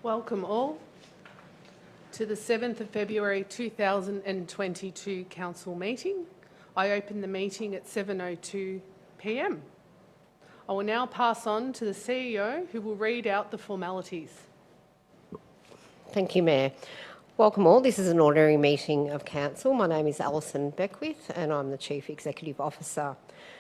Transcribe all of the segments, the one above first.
Welcome all to the 7th of February 2022 Council meeting. I open the meeting at 7:02 p.m. I will now pass on to the CEO who will read out the formalities. Thank you, Mayor. Welcome all. This is an ordinary meeting of Council. My name is Alison Beckwith and I'm the Chief Executive Officer.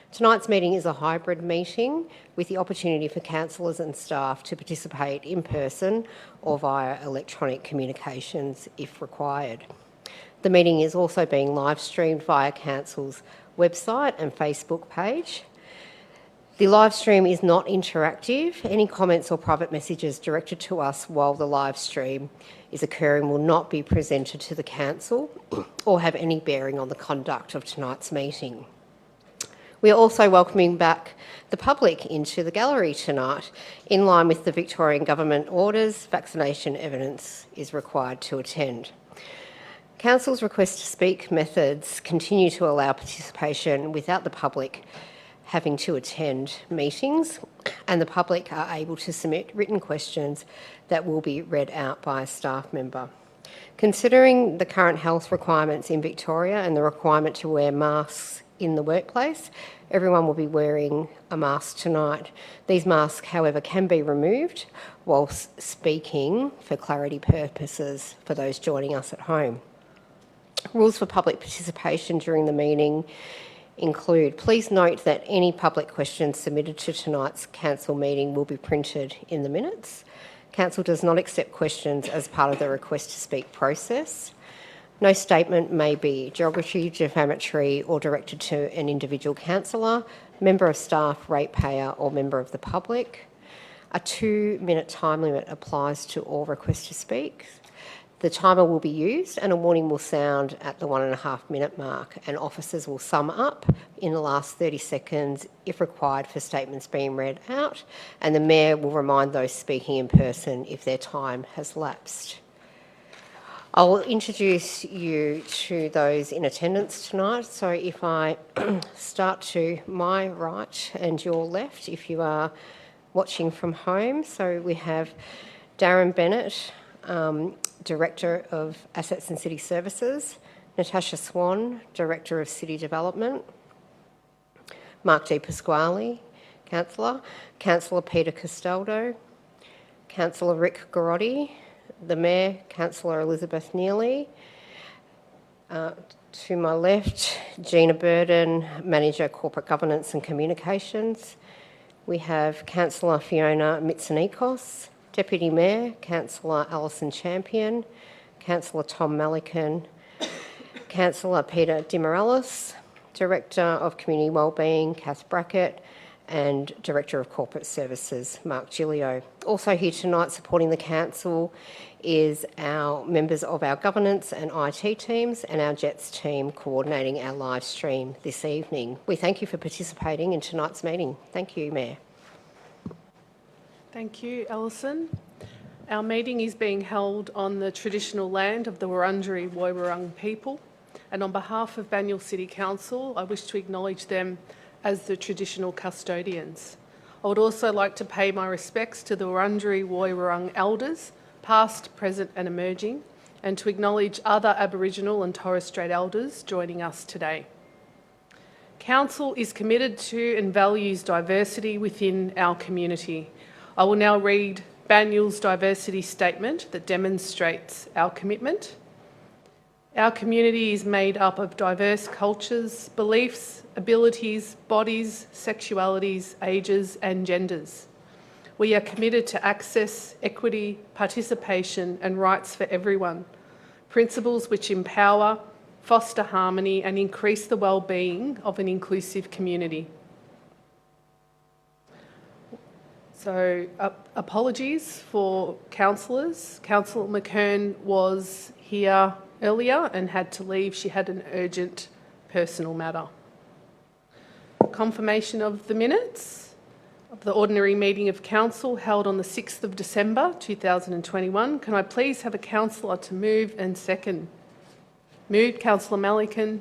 Tonight's meeting is a hybrid meeting with the opportunity for councillors and staff to participate in person or via electronic communications if required. The meeting is also being live streamed via Council's website and Facebook page. The live stream is not interactive. Any comments or private messages directed to us while the live stream is occurring will not be presented to the Council or have any bearing on the conduct of tonight's meeting. We are also welcoming back the public into the gallery tonight. In line with the Victorian Government orders, vaccination evidence is required to attend. Council's request to speak methods continue to allow participation without the public having to attend meetings, and the public are able to submit written questions that will be read out by a staff member. Considering the current health requirements in Victoria and the requirement to wear masks in the workplace, everyone will be wearing a mask tonight. These masks, however, can be removed whilst speaking for clarity purposes for those joining us at home. Rules for public participation during the meeting include: please note that any public questions submitted to tonight's Council meeting will be printed in the minutes. Council does not accept questions as part of the request to speak process. No statement may be derogatory, defamatory or directed to an individual councillor, member of staff, ratepayer or member of the public. A 2-minute time limit applies to all requests to speak. The timer will be used and a warning will sound at the 1.5-minute mark, and officers will sum up in the last 30 seconds if required for statements being read out, and the Mayor will remind those speaking in person if their time has lapsed. I will introduce you to those in attendance tonight. So if I start to my right and your left, if you are watching from home. So we have Darren Bennett, Director of Assets and City Services, Natasha Swan, Director of City Development, Mark Di Pasquale, Councillor, Councillor Peter Castaldo, Councillor Rick Garotti, the Mayor, Councillor Elizabeth Neely. To my left, Gina Burden, Manager Corporate Governance and Communications. We have Councillor Fiona Mitsonikos, Deputy Mayor, Councillor Alison Champion, Councillor Tom Malikan, Councillor Peter Dimorellis, Director of Community Wellbeing, Kath Brackett, and Director of Corporate Services, Mark Gilio. Also here tonight supporting the Council is our members of our governance and IT teams and our JETS team coordinating our live stream this evening. We thank you for participating in tonight's meeting. Thank you, Mayor. Thank you, Alison. Our meeting is being held on the traditional land of the Wurundjeri Woiwurrung people, and on behalf of Banyule City Council, I wish to acknowledge them as the traditional custodians. I would also like to pay my respects to the Wurundjeri Woiwurrung elders, past, present and emerging, and to acknowledge other Aboriginal and Torres Strait elders joining us today. Council is committed to and values diversity within our community. I will now read Banyule's diversity statement that demonstrates our commitment. Our community is made up of diverse cultures, beliefs, abilities, bodies, sexualities, ages and genders. We are committed to access, equity, participation and rights for everyone, principles which empower, foster harmony and increase the well-being of an inclusive community. So apologies for councillors. Councillor McKern was here earlier and had to leave. She had an urgent personal matter. Confirmation of the minutes of the ordinary meeting of Council held on the 6th of December 2021. Can I please have a councillor to move and second? Moved, Councillor Malikan.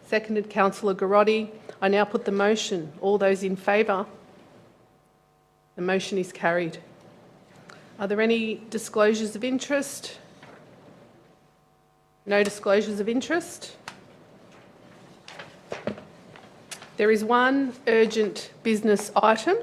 Seconded, Councillor Garotti. I now put the motion. All those in favour? The motion is carried. Are there any disclosures of interest? No disclosures of interest. There is one urgent business item.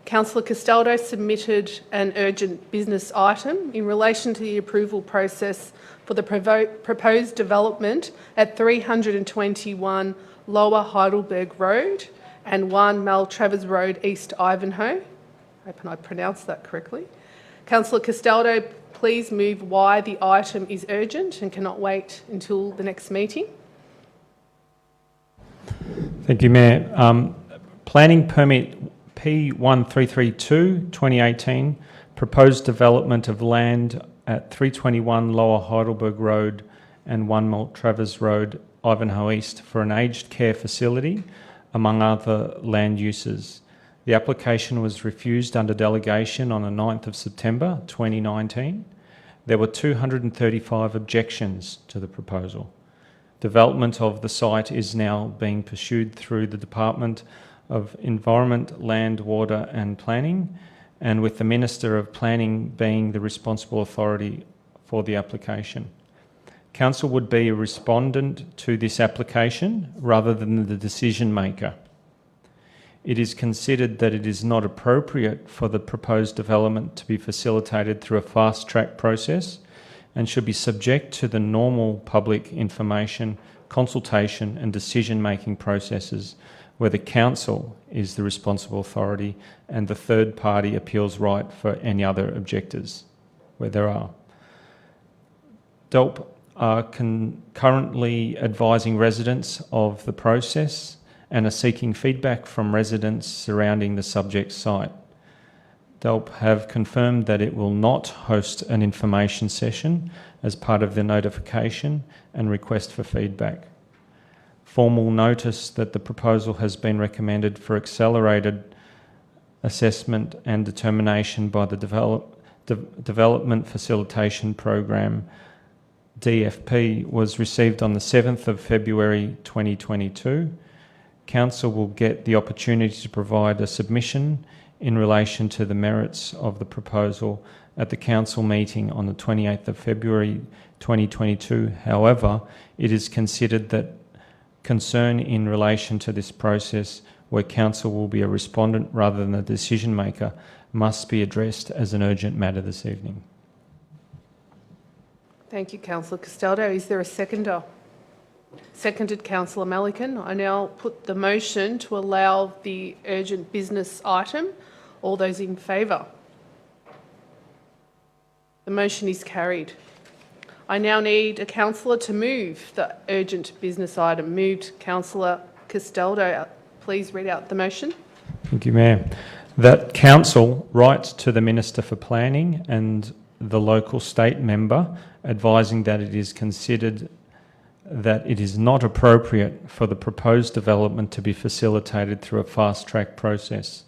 Councillor Castaldo submitted an urgent business item in relation to the approval process for the proposed development at 321 Lower Heidelberg Road and 1 Maltravers Road, East Ivanhoe. I hope I pronounced that correctly. Councillor Castaldo, please move why the item is urgent and cannot wait until the next meeting. Thank you, Mayor. Planning permit P1332 2018, proposed development of land at 321 Lower Heidelberg Road and 1 Maltravers Road, Ivanhoe East, for an aged care facility, among other land uses. The application was refused under delegation on the 9th of September 2019. There were 235 objections to the proposal. Development of the site is now being pursued through the Department of Environment, Land, Water and Planning, and with the Minister of Planning being the responsible authority for the application. Council would be a respondent to this application rather than the decision maker. It is considered that it is not appropriate for the proposed development to be facilitated through a fast-track process and should be subject to the normal public information, consultation and decision-making processes where the Council is the responsible authority and the third-party appeals right for any other objectors, where there are. DELP are currently advising residents of the process and are seeking feedback from residents surrounding the subject site. DELP have confirmed that it will not host an information session as part of the notification and request for feedback. Formal notice that the proposal has been recommended for accelerated assessment and determination by the Development Facilitation Program, DFP, was received on the 7th of February 2022. Council will get the opportunity to provide a submission in relation to the merits of the proposal at the Council meeting on the 28th of February 2022. However, it is considered that concern in relation to this process, where Council will be a respondent rather than a decision maker, must be addressed as an urgent matter this evening. Thank you, Councillor Castaldo. Is there a seconder? Seconded, Councillor Melican. I now put the motion to allow the urgent business item. All those in favour? The motion is carried. I now need a councillor to move the urgent business item. Moved, Councillor Castaldo. Please read out the motion. Thank you, Mayor. That Council write to the Minister for Planning and the local state member advising that it is considered that it is not appropriate for the proposed development to be facilitated through a fast-track process.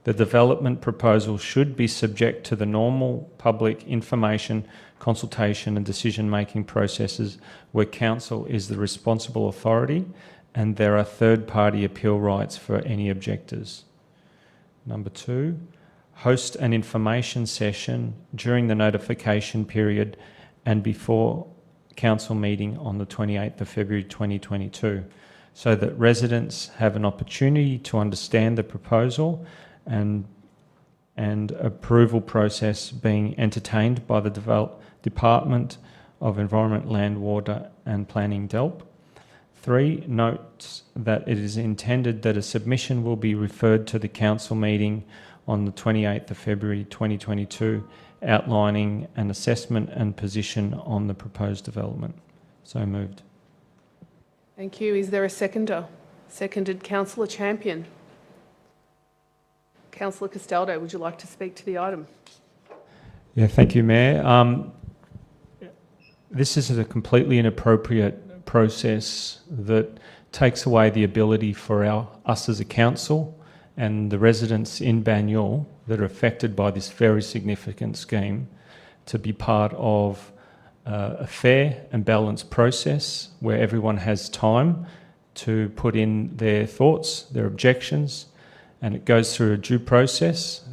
The development proposal should be subject to the normal public information, consultation and decision-making processes where Council is the responsible authority and there are third-party appeal rights for any objectors. Number 2, host an information session during the notification period and before Council meeting on the 28th of February 2022 so that residents have an opportunity to understand the proposal and approval process being entertained by the Department of Environment, Land, Water and Planning, DELP. 3, notes that it is intended that a submission will be referred to the Council meeting on the 28th of February 2022 outlining an assessment and position on the proposed development. So moved. Thank you. Is there a seconder? Seconded, Councillor Champion. Councillor Castaldo, would you like to speak to the item? Yeah, thank you, Mayor. This is a completely inappropriate process that takes away the ability for us as a council and the residents in Banyule that are affected by this very significant scheme to be part of a fair and balanced process where everyone has time to put in their thoughts, their objections, and it goes through a due process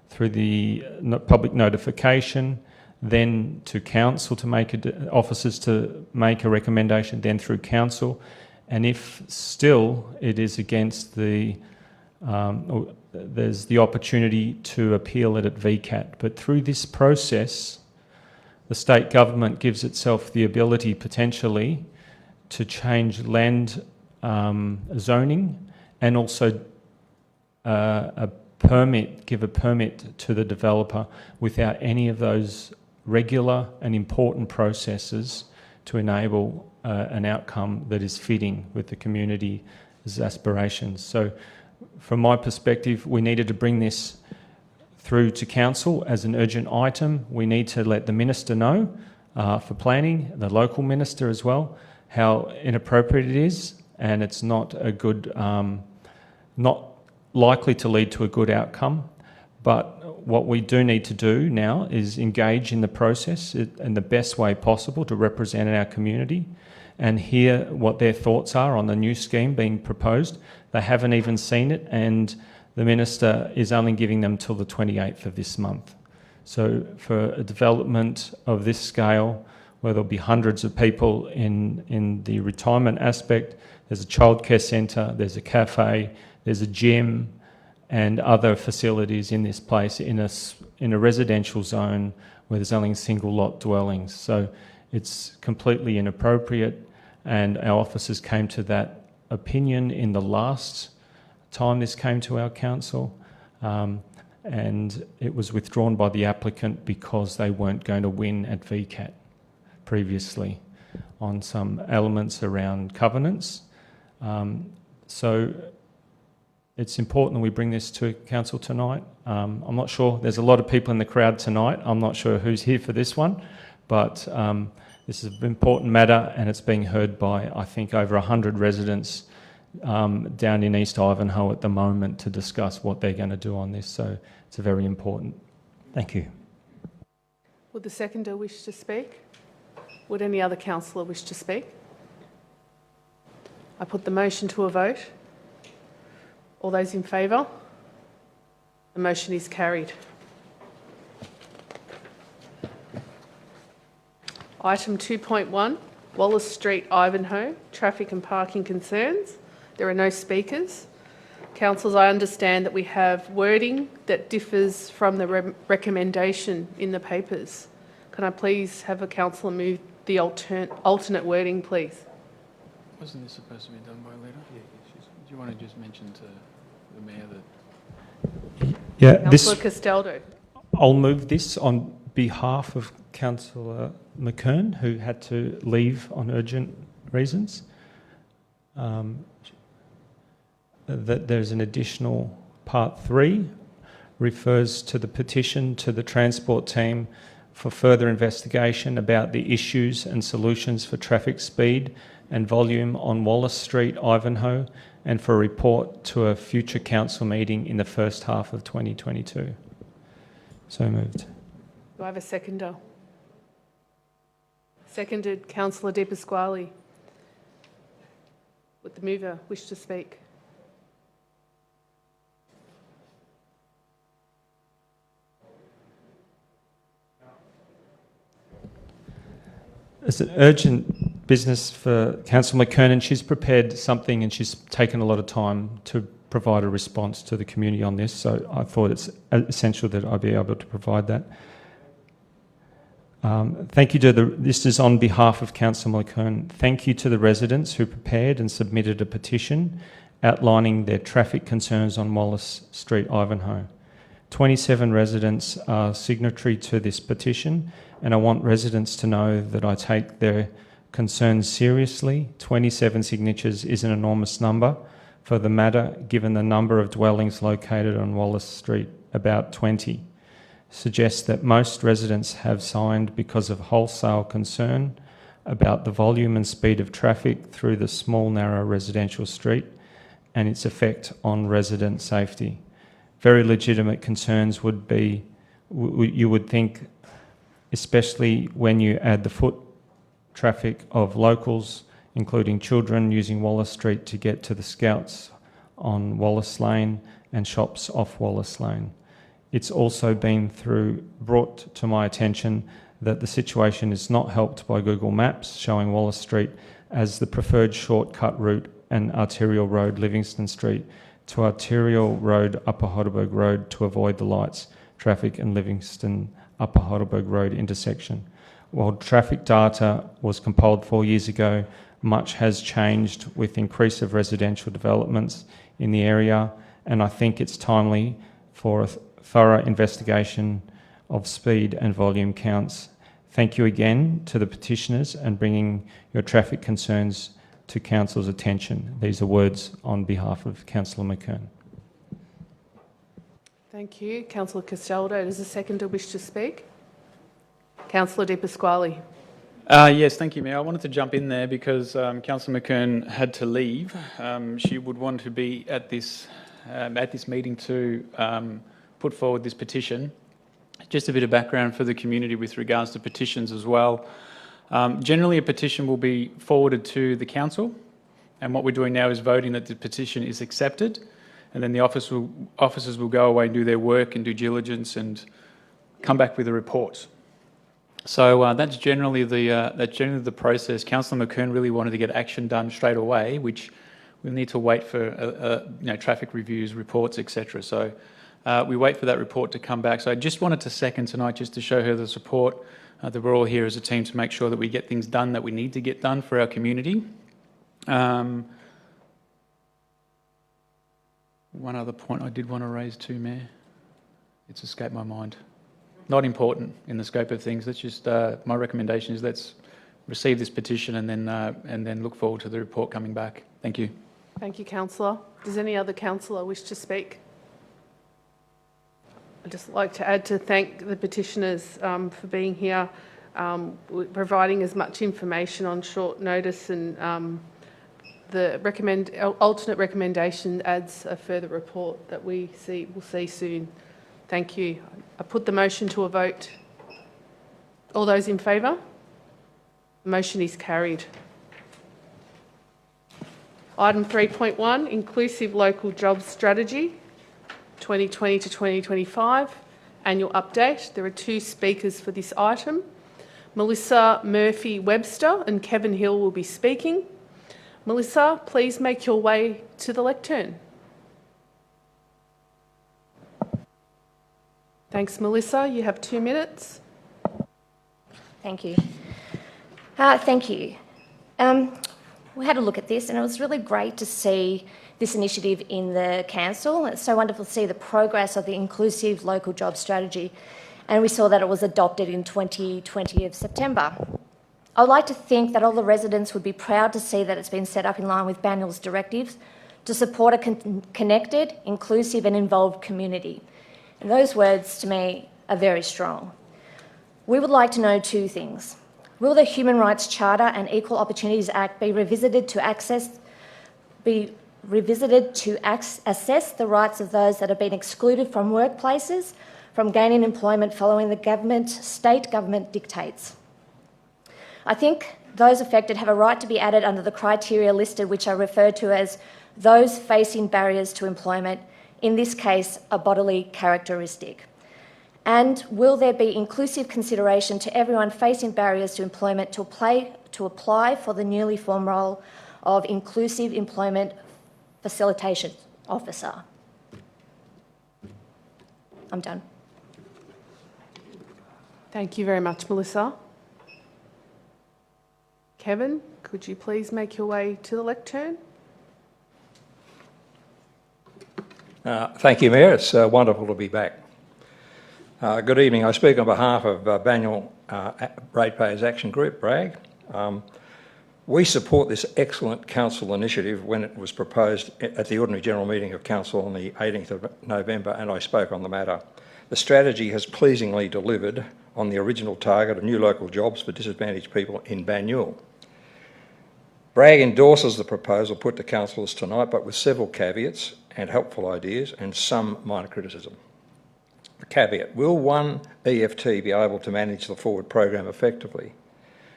through the public notification, then to council to make officers to make a recommendation, then through council, and if still it is against the, there's the opportunity to appeal it at VCAT. But through this process, the state government gives itself the ability potentially to change land zoning and also give a permit to the developer without any of those regular and important processes to enable an outcome that is fitting with the community's aspirations. So from my perspective, we needed to bring this through to council as an urgent item. We need to let the minister know for planning, the local minister as well, how inappropriate it is, and it's not a good, not likely to lead to a good outcome. But what we do need to do now is engage in the process in the best way possible to represent our community and hear what their thoughts are on the new scheme being proposed. They haven't even seen it, and the minister is only giving them till the 28th of this month. So for a development of this scale, where there'll be hundreds of people in the retirement aspect, there's a childcare centre, there's a cafe, there's a gym, and other facilities in this place in a residential zone where there's only single lot dwellings. So it's completely inappropriate, and our officers came to that opinion in the last time this came to our council, and it was withdrawn by the applicant because they weren't going to win at VCAT previously on some elements around covenants. So it's important that we bring this to council tonight. I'm not sure, there's a lot of people in the crowd tonight. I'm not sure who's here for this one, but this is an important matter, and it's being heard by, I think, over 100 residents down in East Ivanhoe at the moment to discuss what they're going to do on this. So it's very important. Thank you. Would the seconder wish to speak? Would any other councillor wish to speak? I put the motion to a vote. All those in favour? The motion is carried. Item 2.1, Wallace Street, Ivanhoe, traffic and parking concerns. There are no speakers. Councillors, I understand that we have wording that differs from the recommendation in the papers. Can I please have a councillor move the alternate wording, please? Wasn't this supposed to be done by letter? Yeah, do you want to just mention to the mayor that... Yeah, Councillor Castaldo. I'll move this on behalf of Councillor McKern, who had to leave on urgent reasons. That there's an additional part 3 refers to the petition to the transport team for further investigation about the issues and solutions for traffic speed and volume on Wallace Street, Ivanhoe, and for a report to a future council meeting in the first half of 2022. So moved. Do I have a seconder? Seconded, Councillor De Pasquale. Would the mover wish to speak? It's an urgent business for Councillor McKern, and she's prepared something and she's taken a lot of time to provide a response to the community on this, so I thought it's essential that I be able to provide that. Thank you to this is on behalf of Councillor McKern. Thank you to the residents who prepared and submitted a petition outlining their traffic concerns on Wallace Street, Ivanhoe. 27 residents are signatory to this petition, and I want residents to know that I take their concerns seriously. 27 signatures is an enormous number for the matter, given the number of dwellings located on Wallace Street, about 20. Suggests that most residents have signed because of wholesale concern about the volume and speed of traffic through the small, narrow residential street and its effect on resident safety. Very legitimate concerns would be, you would think, especially when you add the foot traffic of locals, including children using Wallace Street to get to the Scouts on Wallace Lane and shops off Wallace Lane. It's also been brought to my attention that the situation is not helped by Google Maps showing Wallace Street as the preferred shortcut route and arterial road Livingston Street to arterial road Upper Heidelberg Road to avoid the lights, traffic and Livingston Upper Heidelberg Road intersection. While traffic data was compiled 4 years ago, much has changed with increase of residential developments in the area, and I think it's timely for a thorough investigation of speed and volume counts. Thank you again to the petitioners and bringing your traffic concerns to Council's attention. These are words on behalf of Councillor McKern. Thank you. Councillor Castaldo, does the seconder wish to speak? Councillor Di Pasquale. Yes, thank you, Mayor. I wanted to jump in there because Councillor McKern had to leave. She would want to be at this meeting to put forward this petition. Just a bit of background for the community with regards to petitions as well. Generally, a petition will be forwarded to the council, and what we're doing now is voting that the petition is accepted, and then the officers will go away and do their work and due diligence and come back with a report. So that's generally the process. Councillor McKern really wanted to get action done straight away, which we'll need to wait for traffic reviews, reports, etc. So we wait for that report to come back. So I just wanted to second tonight just to show her the support that we're all here as a team to make sure that we get things done that we need to get done for our community. One other point I did want to raise too, Mayor. It's escaped my mind. Not important in the scope of things. Let's just, my recommendation is let's receive this petition and then look forward to the report coming back. Thank you. Thank you, councillor. Does any other councillor wish to speak? I'd just like to add to thank the petitioners for being here, providing as much information on short notice, and the alternate recommendation adds a further report that we'll see soon. Thank you. I put the motion to a vote. All those in favour? The motion is carried. Item 3.1, Inclusive Local Jobs Strategy 2020 to 2025, Annual Update. There are two speakers for this item. Melissa Murphy-Webster and Kevin Hill will be speaking. Melissa, please make your way to the lectern. Thanks, Melissa. You have 2 minutes. Thank you. Thank you. We had a look at this, and it was really great to see this initiative in the council. It's so wonderful to see the progress of the Inclusive Local Job Strategy, and we saw that it was adopted in 2020 of September. I would like to think that all the residents would be proud to see that it's been set up in line with Banyul's directives to support a connected, inclusive and involved community. And those words, to me, are very strong. We would like to know two things. Will the Human Rights Charter and Equal Opportunities Act be revisited to assess the rights of those that have been excluded from workplaces from gaining employment following the state government dictates? I think those affected have a right to be added under the criteria listed, which are referred to as those facing barriers to employment, in this case, a bodily characteristic. And will there be inclusive consideration to everyone facing barriers to employment to apply for the newly formed role of Inclusive Employment Facilitation Officer? I'm done. Thank you very much, Melissa. Kevin, could you please make your way to the lectern? Thank you, Mayor. It's wonderful to be back. Good evening. I speak on behalf of Banyul Ratepayers Action Group, BRAG. We support this excellent council initiative when it was proposed at the Ordinary General Meeting of Council on the 18th of November, and I spoke on the matter. The strategy has pleasingly delivered on the original target of new local jobs for disadvantaged people in Banyul. BRAG endorses the proposal put to councillors tonight, but with several caveats and helpful ideas and some minor criticism. The caveat: will one EFT be able to manage the forward program effectively?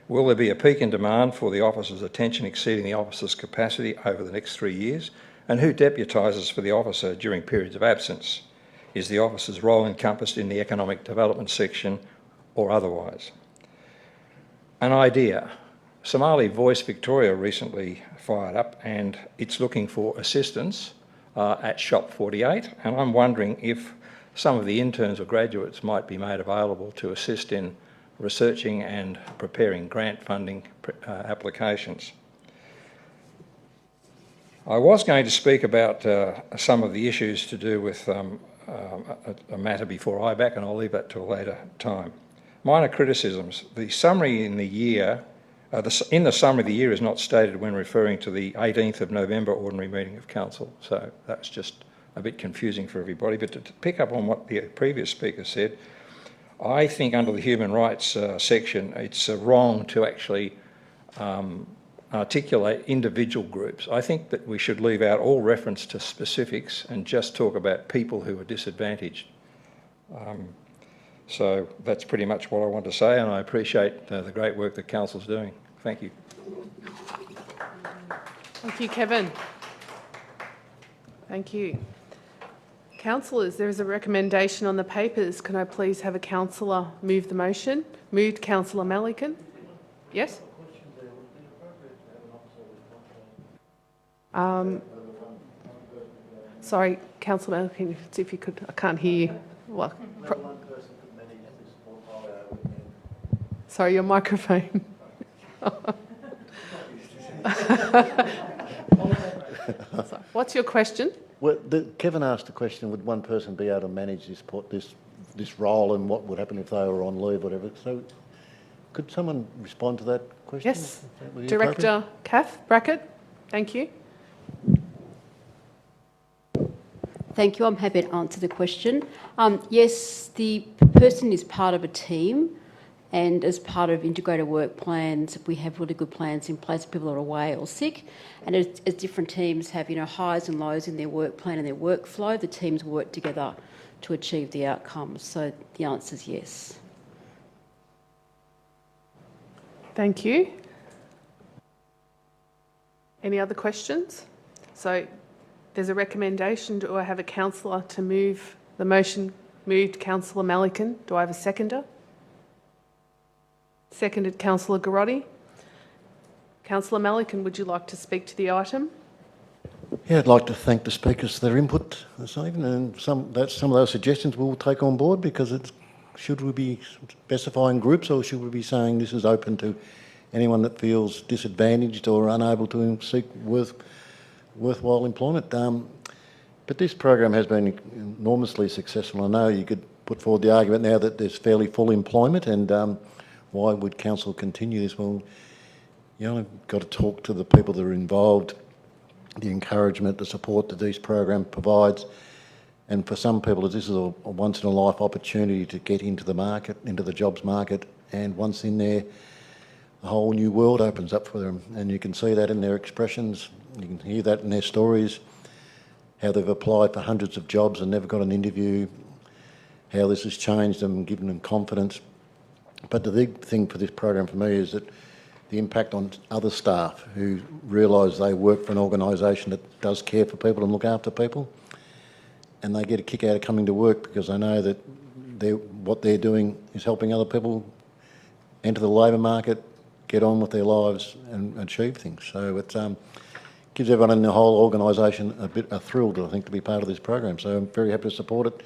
Will there be a peak in demand for the officer's attention exceeding the officer's capacity over the next 3 years? And who deputises for the officer during periods of absence? Is the officer's role encompassed in the economic development section or otherwise? An idea. Somali Voice Victoria recently fired up and it's looking for assistance at Shop 48, and I'm wondering if some of the interns or graduates might be made available to assist in researching and preparing grant funding applications. I was going to speak about some of the issues to do with a matter before IBAC, and I'll leave that to a later time. Minor criticisms. The summary in the year, in the summary, the year is not stated when referring to the 18th of November ordinary meeting of council, so that's just a bit confusing for everybody. But to pick up on what the previous speaker said, I think under the human rights section, it's wrong to actually articulate individual groups. I think that we should leave out all reference to specifics and just talk about people who are disadvantaged. So that's pretty much what I want to say, and I appreciate the great work that Council's doing. Thank you. Thank you, Kevin. Thank you. Councillors, there is a recommendation on the papers. Can I please have a councillor move the motion? Moved Councillor Malikan. Yes? Sorry, Councillor Malikan, if you could, I can't hear you. Well, sorry, your microphone. Sorry. What's your question? Well, Kevin asked a question: would one person be able to manage this role, and what would happen if they were on leave, whatever? So, could someone respond to that question? Yes, Director Kath Brackett. Thank you. Thank you. I'm happy to answer the question. Yes, the person is part of a team, and as part of integrated work plans, we have really good plans in place for people that are away or sick. And as different teams have, highs and lows in their work plan and their workflow, the teams work together to achieve the outcomes. So the answer is yes. Thank you. Any other questions? So there's a recommendation. Do I have a councillor to move the motion? Moved Councillor Malikan. Do I have a seconder? Seconded Councillor Garotti. Councillor Malikan, would you like to speak to the item? Yeah, I'd like to thank the speakers for their input this evening, and some of those suggestions we'll take on board, because should we be specifying groups, or should we be saying this is open to anyone that feels disadvantaged or unable to seek worthwhile employment? But this program has been enormously successful. I know you could put forward the argument now that there's fairly full employment, and why would council continue this? Well, you've got to talk to the people that are involved, the encouragement, the support that this program provides. And for some people, this is a once-in-a-life opportunity to get into the market, into the jobs market, and once in there, a whole new world opens up for them. And you can see that in their expressions, you can hear that in their stories, how they've applied for hundreds of jobs and never got an interview, how this has changed them, given them confidence. But the big thing for this program for me is that the impact on other staff who realise they work for an organisation that does care for people and look after people, and they get a kick out of coming to work because they know that what they're doing is helping other people enter the labour market, get on with their lives and achieve things. So it gives everyone in the whole organisation a thrill, I think, to be part of this program. So I'm very happy to support it.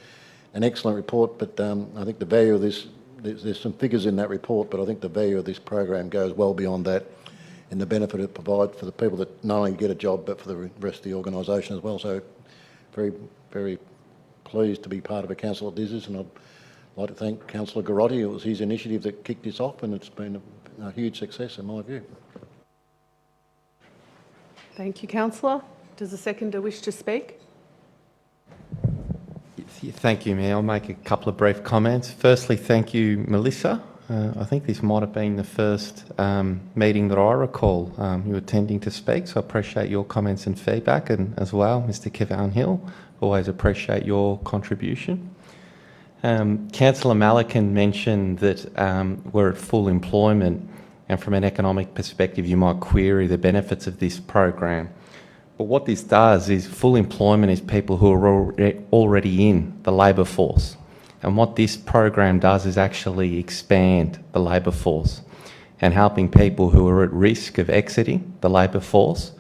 An excellent report, but I think the value of this, there's some figures in that report, but I think the value of this program goes well beyond that, and the benefit it provides for the people that not only get a job but for the rest of the organisation as well. So very, very pleased to be part of a council that does this, and I'd like to thank Councillor Garotti. It was his initiative that kicked this off, and it's been a huge success in my view. Thank you, Councillor. Does the seconder wish to speak? Thank you, Mayor. I'll make a couple of brief comments. Firstly, thank you, Melissa. I think this might have been the first meeting that I recall you attending to speak, so I appreciate your comments and feedback, and as well, Mr. Kevin Hill, always appreciate your contribution. Councillor Malikan mentioned that we're at full employment, and from an economic perspective, you might query the benefits of this program. But what this does is full employment is people who are already in the labour force. And what this program does is actually expand the labour force and helping people who are at risk of exiting the labour force,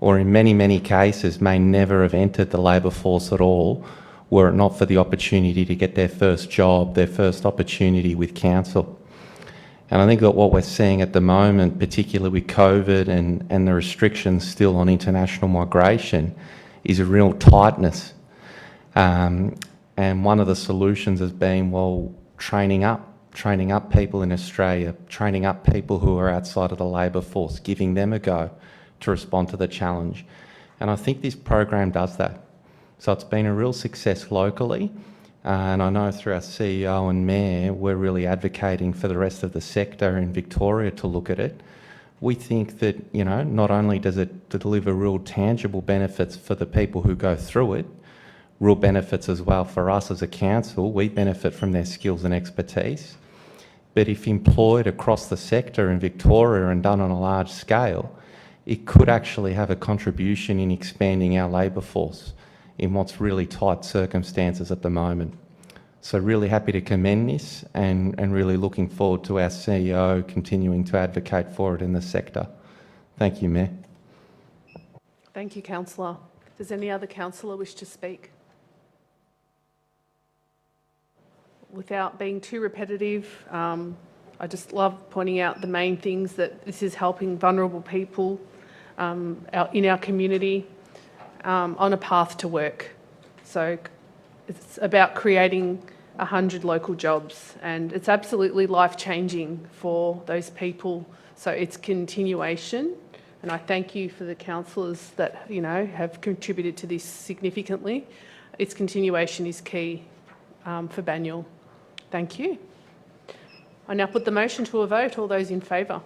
or in many, many cases may never have entered the labour force at all, were it not for the opportunity to get their first job, their first opportunity with council. And I think that what we're seeing at the moment, particularly with COVID and the restrictions still on international migration, is a real tightness. And one of the solutions has been, well, training up people in Australia, training up people who are outside of the labour force, giving them a go to respond to the challenge. And I think this program does that. So it's been a real success locally. And I know through our CEO and Mayor, we're really advocating for the rest of the sector in Victoria to look at it. We think that, you know, not only does it deliver real tangible benefits for the people who go through it, real benefits as well for us as a council, we benefit from their skills and expertise. But if employed across the sector in Victoria and done on a large scale, it could actually have a contribution in expanding our labour force in what's really tight circumstances at the moment. So really happy to commend this and really looking forward to our CEO continuing to advocate for it in the sector. Thank you, Mayor. Thank you, councillor. Does any other councillor wish to speak? Without being too repetitive, I just love pointing out the main things that this is helping vulnerable people in our community on a path to work. So it's about creating 100 local jobs, and it's absolutely life-changing for those people. So it's continuation, and I thank you for the councillors that, you know, have contributed to this significantly. Its continuation is key for Banyule. Thank you. I now put the motion to a vote. All those in favour?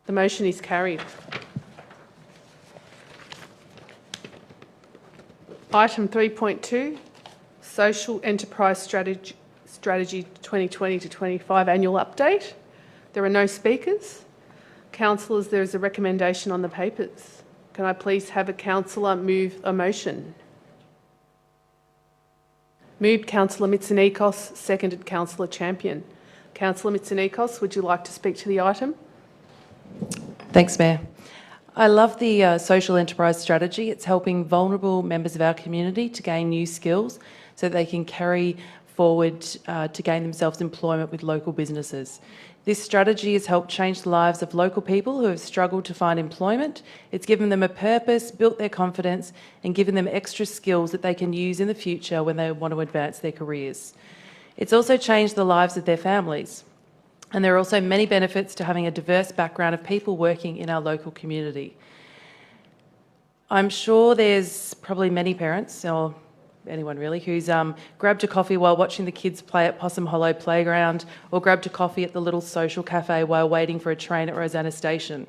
The motion is carried. Item 3.2, Social Enterprise Strategy 2020 to 25 Annual Update. There are no speakers. Councillors, there is a recommendation on the papers. Can I please have a councillor move a motion? Moved Councillor Mitsonikos, seconded Councillor Champion. Councillor Mitsonikos, would you like to speak to the item? Thanks, Mayor. I love the social enterprise strategy. It's helping vulnerable members of our community to gain new skills so that they can carry forward to gain themselves employment with local businesses. This strategy has helped change the lives of local people who have struggled to find employment. It's given them a purpose, built their confidence, and given them extra skills that they can use in the future when they want to advance their careers. It's also changed the lives of their families. And there are also many benefits to having a diverse background of people working in our local community. I'm sure there's probably many parents, or anyone really, who's grabbed a coffee while watching the kids play at Possum Hollow Playground, or grabbed a coffee at the little social cafe while waiting for a train at Rosanna Station.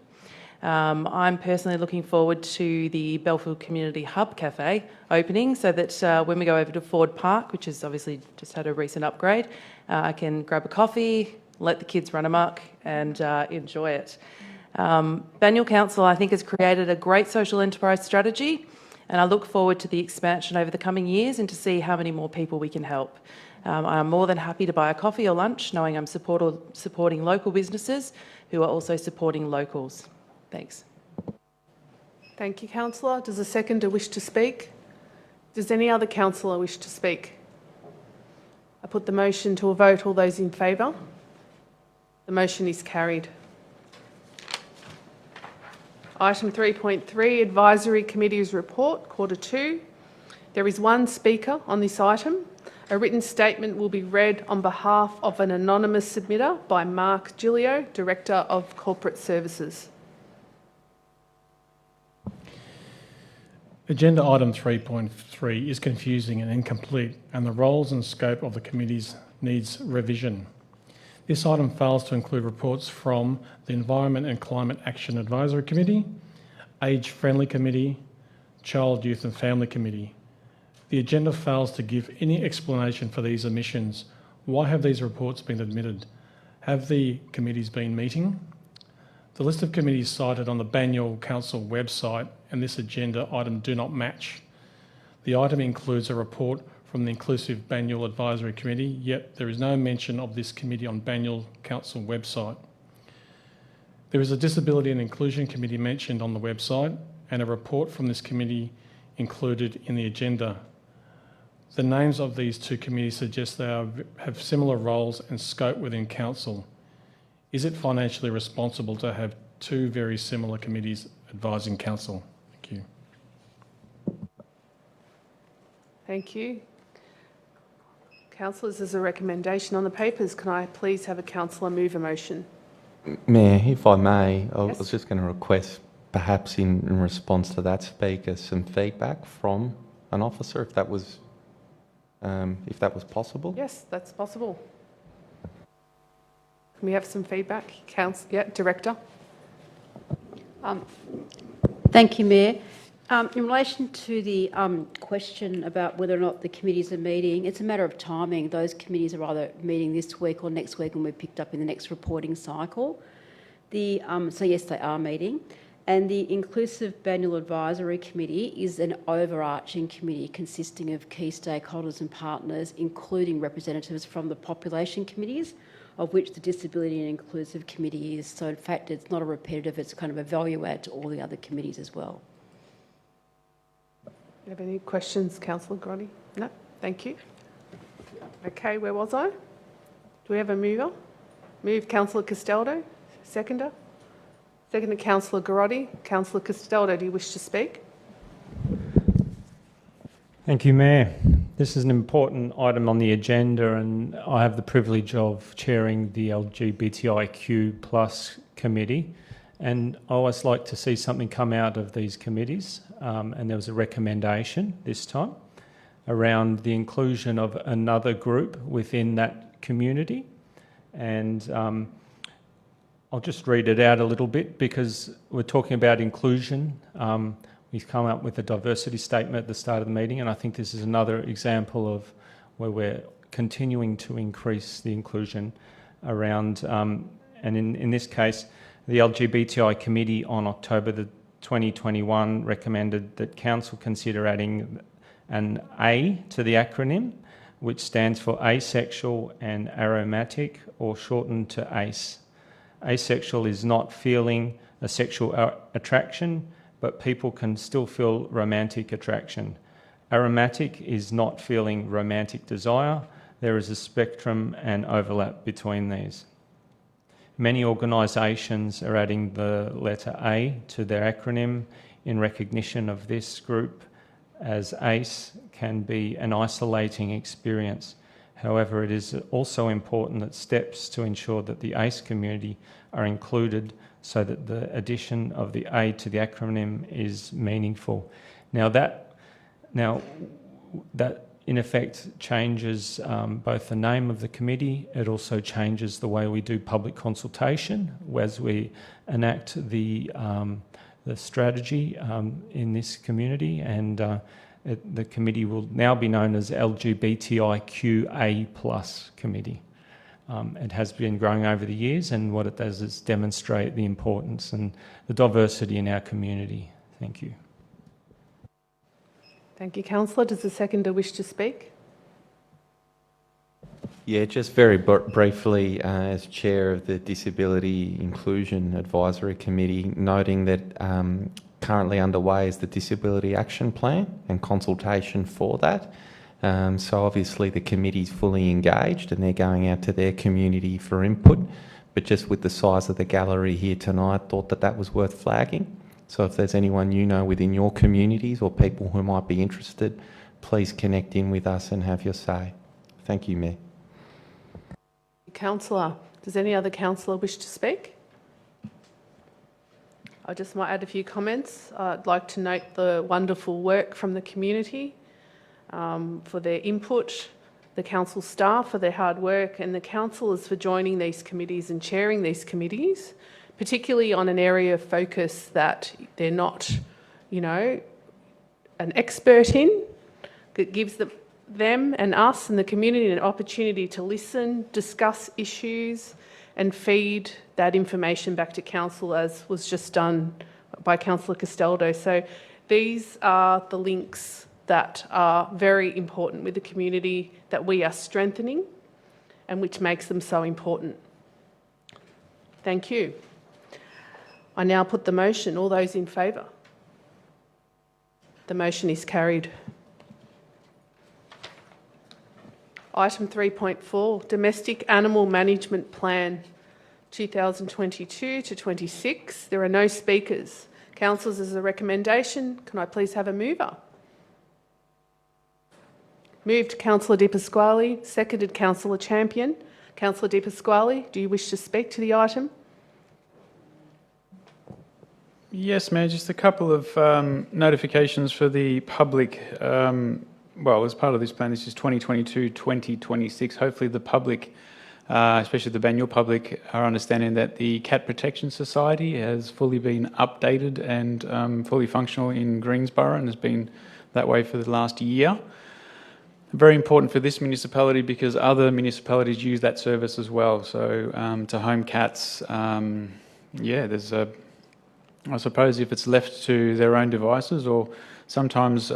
I'm personally looking forward to the Belfield Community Hub Cafe opening so that when we go over to Ford Park, which has obviously just had a recent upgrade, I can grab a coffee, let the kids run amok and enjoy it. Banyule Council, I think, has created a great social enterprise strategy, and I look forward to the expansion over the coming years and to see how many more people we can help. I'm more than happy to buy a coffee or lunch knowing I'm supporting local businesses who are also supporting locals. Thanks. Thank you, councillor. Does a seconder wish to speak? Does any other councillor wish to speak? I put the motion to a vote. All those in favour? The motion is carried. Item 3.3, Advisory Committee's Report, Quarter 2. There is one speaker on this item. A written statement will be read on behalf of an anonymous submitter by Mark Gilio, Director of Corporate Services. Agenda item 3.3 is confusing and incomplete, and the roles and scope of the committees needs revision. This item fails to include reports from the Environment and Climate Action Advisory Committee, Age Friendly Committee, Child, Youth and Family Committee. The agenda fails to give any explanation for these omissions. Why have these reports been admitted? Have the committees been meeting? The list of committees cited on the Banyule Council website and this agenda item do not match. The item includes a report from the Inclusive Banyule Advisory Committee, yet there is no mention of this committee on Banyule Council website. There is a Disability and Inclusion Committee mentioned on the website and a report from this committee included in the agenda. The names of these two committees suggest they have similar roles and scope within Council. Is it financially responsible to have two very similar committees advising Council? Thank you. Thank you. Councillors, there's a recommendation on the papers. Can I please have a councillor move a motion? Mayor, if I may, I Yes. was just going to request, perhaps in response to that speaker, some feedback from an officer, if that was possible. Yes, that's possible. Can we have some feedback? Director. Thank you, Mayor. In relation to the question about whether or not the committees are meeting, it's a matter of timing. Those committees are either meeting this week or next week and we're picked up in the next reporting cycle. So yes, they are meeting. And the Inclusive Banyule Advisory Committee is an overarching committee consisting of key stakeholders and partners, including representatives from the population committees, of which the Disability and Inclusive Committee is. So in fact, it's not a repetitive, it's kind of a value add to all the other committees as well. Do you have any questions, Councillor Grotti? No? Thank you. Okay, where was I? Do we have a mover? Move Councillor Castaldo. Seconder? Seconder, Councillor Grotti. Councillor Castaldo, do you wish to speak? Thank you, Mayor. This is an important item on the agenda, and I have the privilege of chairing the LGBTIQ+ committee. And I always like to see something come out of these committees, and there was a recommendation this time around the inclusion of another group within that community. And I'll just read it out a little bit because we're talking about inclusion. We've come up with a diversity statement at the start of the meeting, and I think this is another example of where we're continuing to increase the inclusion around, and in this case, the LGBTI committee on October 2021 recommended that Council consider adding an A to the acronym, which stands for asexual and aromantic, or shortened to ACE. Asexual is not feeling a sexual attraction, but people can still feel romantic attraction. Aromantic is not feeling romantic desire. There is a spectrum and overlap between these. Many organisations are adding the letter A to their acronym in recognition of this group, as ACE can be an isolating experience. However, it is also important that steps to ensure that the ACE community are included so that the addition of the A to the acronym is meaningful. Now that in effect changes both the name of the committee. It also changes the way we do public consultation as we enact the strategy in this community, and the committee will now be known as LGBTIQA+ committee. It has been growing over the years, and what it does is demonstrate the importance and the diversity in our community. Thank you. Thank you, Councillor. Does the seconder wish to speak? Yeah, just very briefly, as Chair of the Disability Inclusion Advisory Committee, noting that currently underway is the Disability Action Plan and consultation for that. So obviously the committee's fully engaged and they're going out to their community for input, but just with the size of the gallery here tonight, thought that that was worth flagging. So if there's anyone you know within your communities or people who might be interested, please connect in with us and have your say. Thank you, Mayor. Councillor, does any other councillor wish to speak? I just might add a few comments. I'd like to note the wonderful work from the community for their input, the council staff for their hard work, and the councillors for joining these committees and chairing these committees, particularly on an area of focus that they're not, an expert in. It gives them and us and the community an opportunity to listen, discuss issues, and feed that information back to council, as was just done by Councillor Castaldo. So these are the links that are very important with the community that we are strengthening and which makes them so important. Thank you. I now put the motion. All those in favour? The motion is carried. Item 3.4, Domestic Animal Management Plan 2022 to 26. There are no speakers. Councillors, as a recommendation, can I please have a mover? Moved Councillor Di Pasquale, seconded Councillor Champion. Councillor Di Pasquale, do you wish to speak to the item? Yes, Mayor, just a couple of notifications for the public. Well, as part of this plan, this is 2022-2026. Hopefully the public, especially the Banyule public, are understanding that the Cat Protection Society has fully been updated and fully functional in Greensborough and has been that way for the last year. Very important for this municipality because other municipalities use that service as well. So to home cats, there's a, I suppose if it's left to their own devices, or sometimes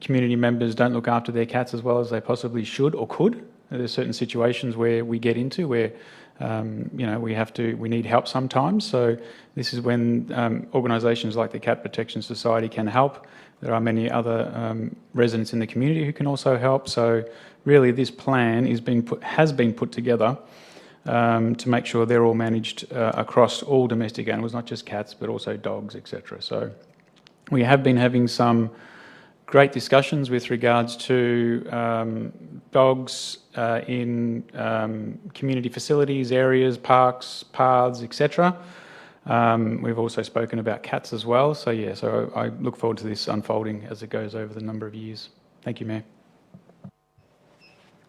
community members don't look after their cats as well as they possibly should or could. There's certain situations where we get into where we need help sometimes. So this is when organisations like the Cat Protection Society can help. There are many other residents in the community who can also help. So really, this plan has been put together to make sure they're all managed across all domestic animals, not just cats, but also dogs, etc. So we have been having some great discussions with regards to dogs in community facilities, areas, parks, paths, etc. We've also spoken about cats as well. So I look forward to this unfolding as it goes over the number of years. Thank you, Mayor.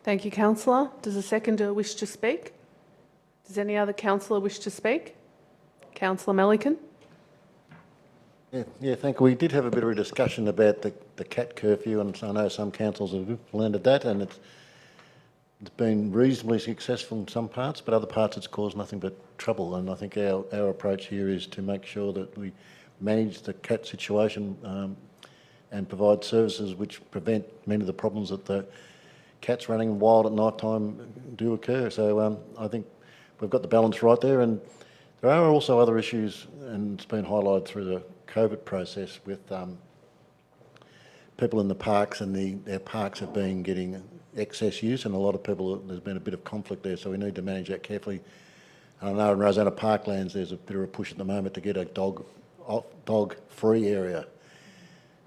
Thank you, Councillor. Does a seconder wish to speak? Does any other councillor wish to speak? Councillor Melican? Yeah, thank you. We did have a bit of a discussion about the cat curfew, and I know some councils have implemented that, and it's been reasonably successful in some parts, but other parts it's caused nothing but trouble. And I think our approach here is to make sure that we manage the cat situation and provide services which prevent many of the problems that the cats running wild at night time do occur. So I think we've got the balance right there, and there are also other issues, and it's been highlighted through the COVID process with people in the parks, and their parks have been getting excess use, and a lot of people, there's been a bit of conflict there, so we need to manage that carefully. And I know in Rosanna Parklands there's a bit of a push at the moment to get a dog-free area,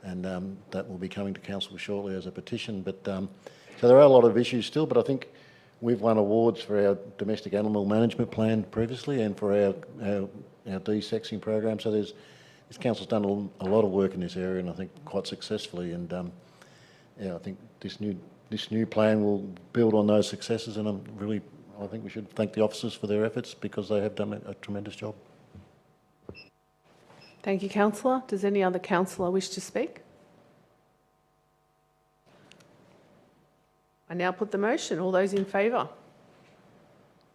and that will be coming to council shortly as a petition. But so there are a lot of issues still, but I think we've won awards for our domestic animal management plan previously, and for our de-sexing program. So this council's done a lot of work in this area, and I think quite successfully. And I think this new plan will build on those successes, and I think we should thank the officers for their efforts because they have done a tremendous job. Thank you, Councillor. Does any other councillor wish to speak? I now put the motion. All those in favour?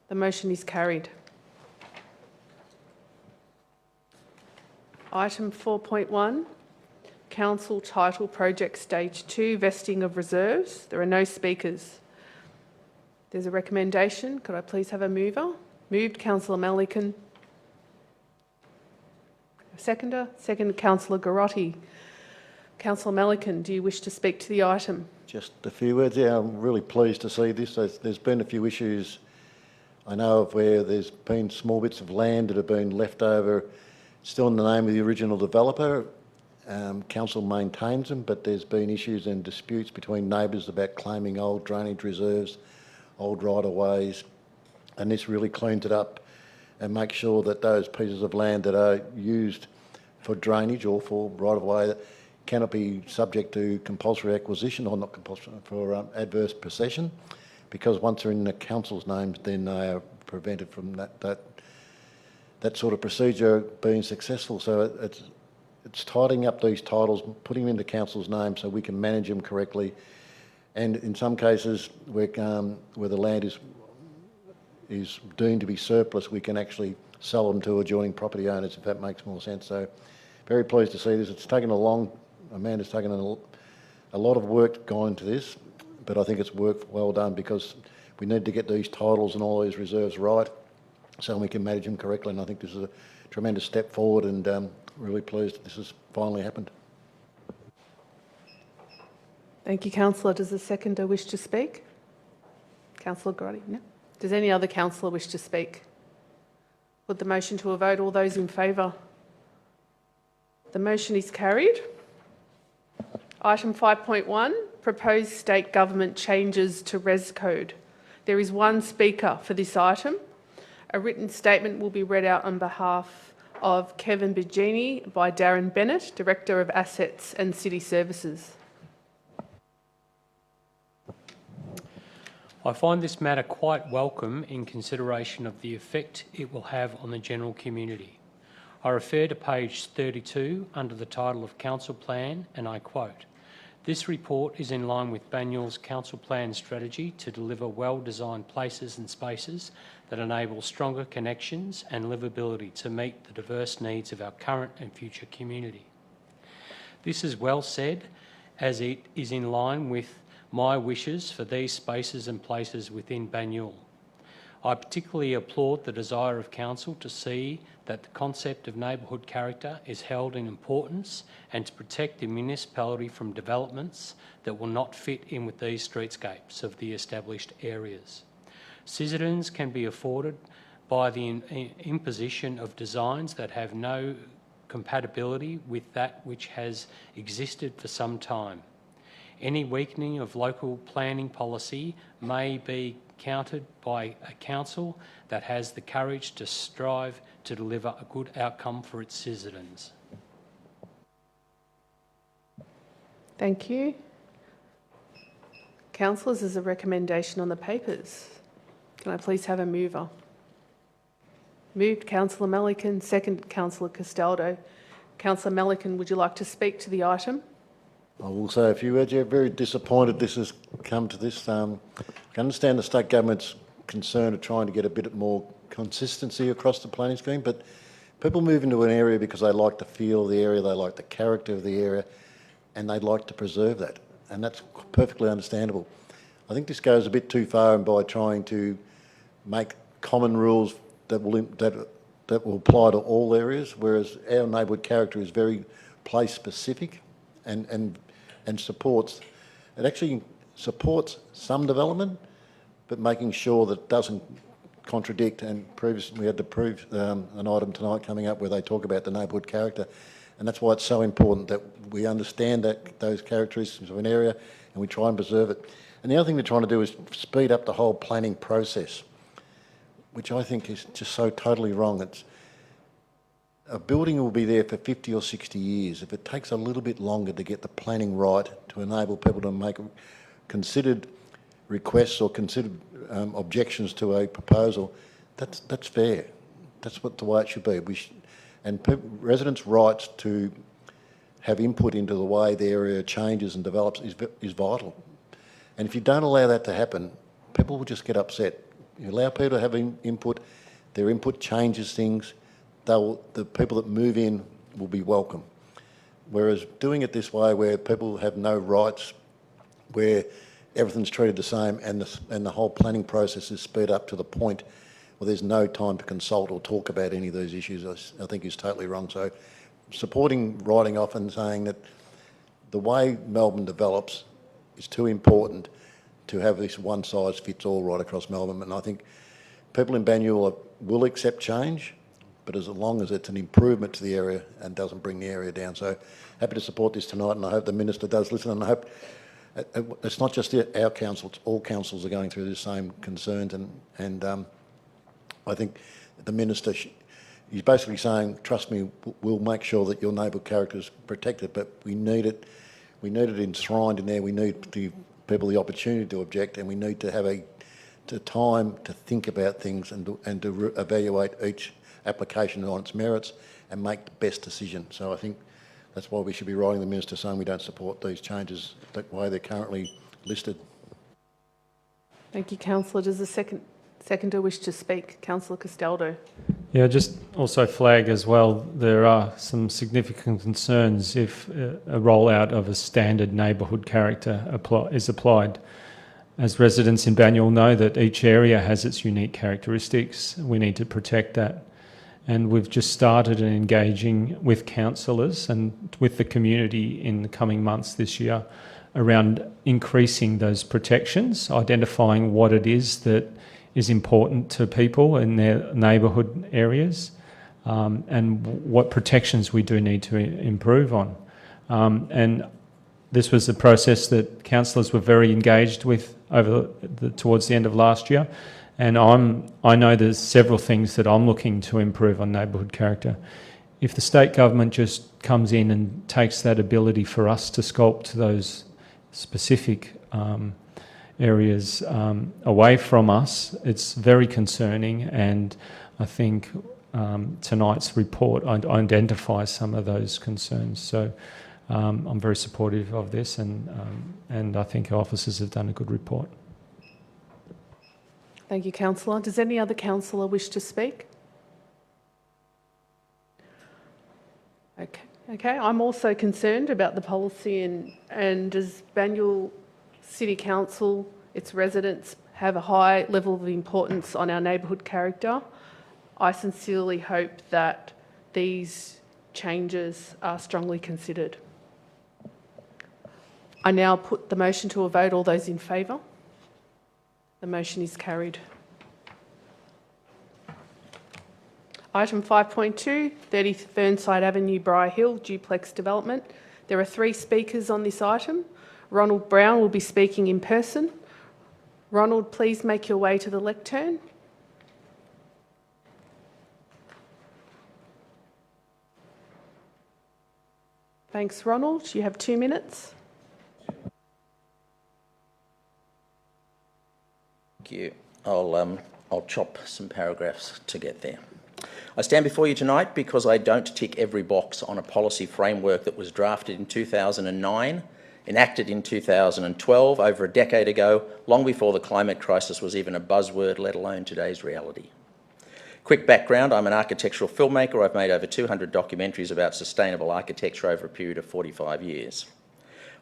The motion is carried. Item 4.1, Council Title Project Stage 2, Vesting of Reserves. There are no speakers. There's a recommendation. Could I please have a mover? Moved, Councillor Melican. Seconder? Second, Councillor Garotti. Councillor Melican, do you wish to speak to the item? Just a few words. Yeah, I'm really pleased to see this. There's been a few issues I know of where there's been small bits of land that have been left over still in the name of the original developer. Council maintains them, but there's been issues and disputes between neighbours about claiming old drainage reserves, old right-of-ways, and this really cleans it up and makes sure that those pieces of land that are used for drainage or for right-of-way cannot be subject to compulsory acquisition, or not compulsory, for adverse possession, because once they're in the council's names, then they are prevented from that sort of procedure being successful. So it's tidying up these titles, putting them into council's name so we can manage them correctly. And in some cases where the land is deemed to be surplus, we can actually sell them to adjoining property owners, if that makes more sense. So very pleased to see this. It's taken Amanda's taken a lot of work gone into this, but I think it's work well done because we need to get these titles and all these reserves right so we can manage them correctly. And I think this is a tremendous step forward, and really pleased that this has finally happened. Thank you, councillor. Does the seconder wish to speak? Councillor Grotti? No. Does any other councillor wish to speak? Put the motion to a vote. All those in favour? The motion is carried. Item 5.1, proposed state government changes to Res Code. There is one speaker for this item. A written statement will be read out on behalf of Kevin Bigini by Darren Bennett, Director of Assets and City Services. I find this matter quite welcome in consideration of the effect it will have on the general community. I refer to page 32 under the title of Council Plan, and I quote, "This report is in line with Banyul's Council Plan strategy to deliver well-designed places and spaces that enable stronger connections and livability to meet the diverse needs of our current and future community. This is well said, as it is in line with my wishes for these spaces and places within Banyul. I particularly applaud the desire of Council to see that the concept of neighbourhood character is held in importance and to protect the municipality from developments that will not fit in with these streetscapes of the established areas. Citizens can be afforded by the imposition of designs that have no compatibility with that which has existed for some time. Any weakening of local planning policy may be countered by a council that has the courage to strive to deliver a good outcome for its citizens." Thank you. Councillors, there's a recommendation on the papers. Can I please have a mover? Moved, Councillor Melican. Second, Councillor Castaldo. Councillor Melican, would you like to speak to the item? I will say a few words. Yeah, very disappointed this has come to this. I can understand the state government's concern of trying to get a bit more consistency across the planning scheme, but people move into an area because they like the feel of the area, they like the character of the area, and they'd like to preserve that, and that's perfectly understandable. I think this goes a bit too far by trying to make common rules that will apply to all areas, whereas our neighbourhood character is very place-specific and supports, it actually supports some development, but making sure that it doesn't contradict. And previously we had to prove an item tonight coming up where they talk about the neighbourhood character, and that's why it's so important that we understand those characteristics of an area and we try and preserve it. And the other thing they're trying to do is speed up the whole planning process, which I think is just so totally wrong. A building will be there for 50 or 60 years. If it takes a little bit longer to get the planning right to enable people to make considered requests or considered objections to a proposal, that's fair. That's the way it should be. Residents' rights to have input into the way the area changes and develops is vital. And if you don't allow that to happen, people will just get upset. You allow people to have input, their input changes things, the people that move in will be welcome. Whereas doing it this way, where people have no rights, where everything's treated the same, and the whole planning process is sped up to the point where there's no time to consult or talk about any of these issues, I think is totally wrong. So supporting writing off and saying that the way Melbourne develops is too important to have this one-size-fits-all right across Melbourne. And I think people in Banyul will accept change, but as long as it's an improvement to the area and doesn't bring the area down. So happy to support this tonight, and I hope the Minister does listen, and I hope it's not just our council, it's all councils are going through the same concerns, and I think the Minister, he's basically saying, trust me, we'll make sure that your neighbourhood character is protected, but we need it enshrined in there. We need to give people the opportunity to object, and we need to have a time to think about things and to evaluate each application on its merits and make the best decision. So I think that's why we should be writing the Minister saying we don't support these changes the way they're currently listed. Thank you, Councillor. Does the Seconder wish to speak? Councillor Castaldo. Yeah, just also flag as well, there are some significant concerns if a rollout of a standard neighbourhood character is applied. As residents in Banyule know that each area has its unique characteristics, we need to protect that. And we've just started engaging with councillors and with the community in the coming months this year around increasing those protections, identifying what it is that is important to people in their neighbourhood areas, and what protections we do need to improve on. And this was a process that councillors were very engaged with towards the end of last year, and I know there's several things that I'm looking to improve on neighbourhood character. If the state government just comes in and takes that ability for us to sculpt those specific areas away from us, it's very concerning, and I think tonight's report identifies some of those concerns. So I'm very supportive of this, and I think our officers have done a good report. Thank you, councillor. Does any other councillor wish to speak? Okay. I'm also concerned about the policy, and as Banyule City Council, its residents have a high level of importance on our neighbourhood character. I sincerely hope that these changes are strongly considered. I now put the motion to a vote. All those in favour? The motion is carried. Item 5.2, 30 Fernside Avenue, Briar Hill, duplex development. There are 3 speakers on this item. Ronald Brown will be speaking in person. Ronald, please make your way to the lectern. Thanks, Ronald. You have 2 minutes. Thank you. I'll chop some paragraphs to get there. I stand before you tonight because I don't tick every box on a policy framework that was drafted in 2009, enacted in 2012, over a decade ago, long before the climate crisis was even a buzzword, let alone today's reality. Quick background, I'm an architectural filmmaker. I've made over 200 documentaries about sustainable architecture over a period of 45 years.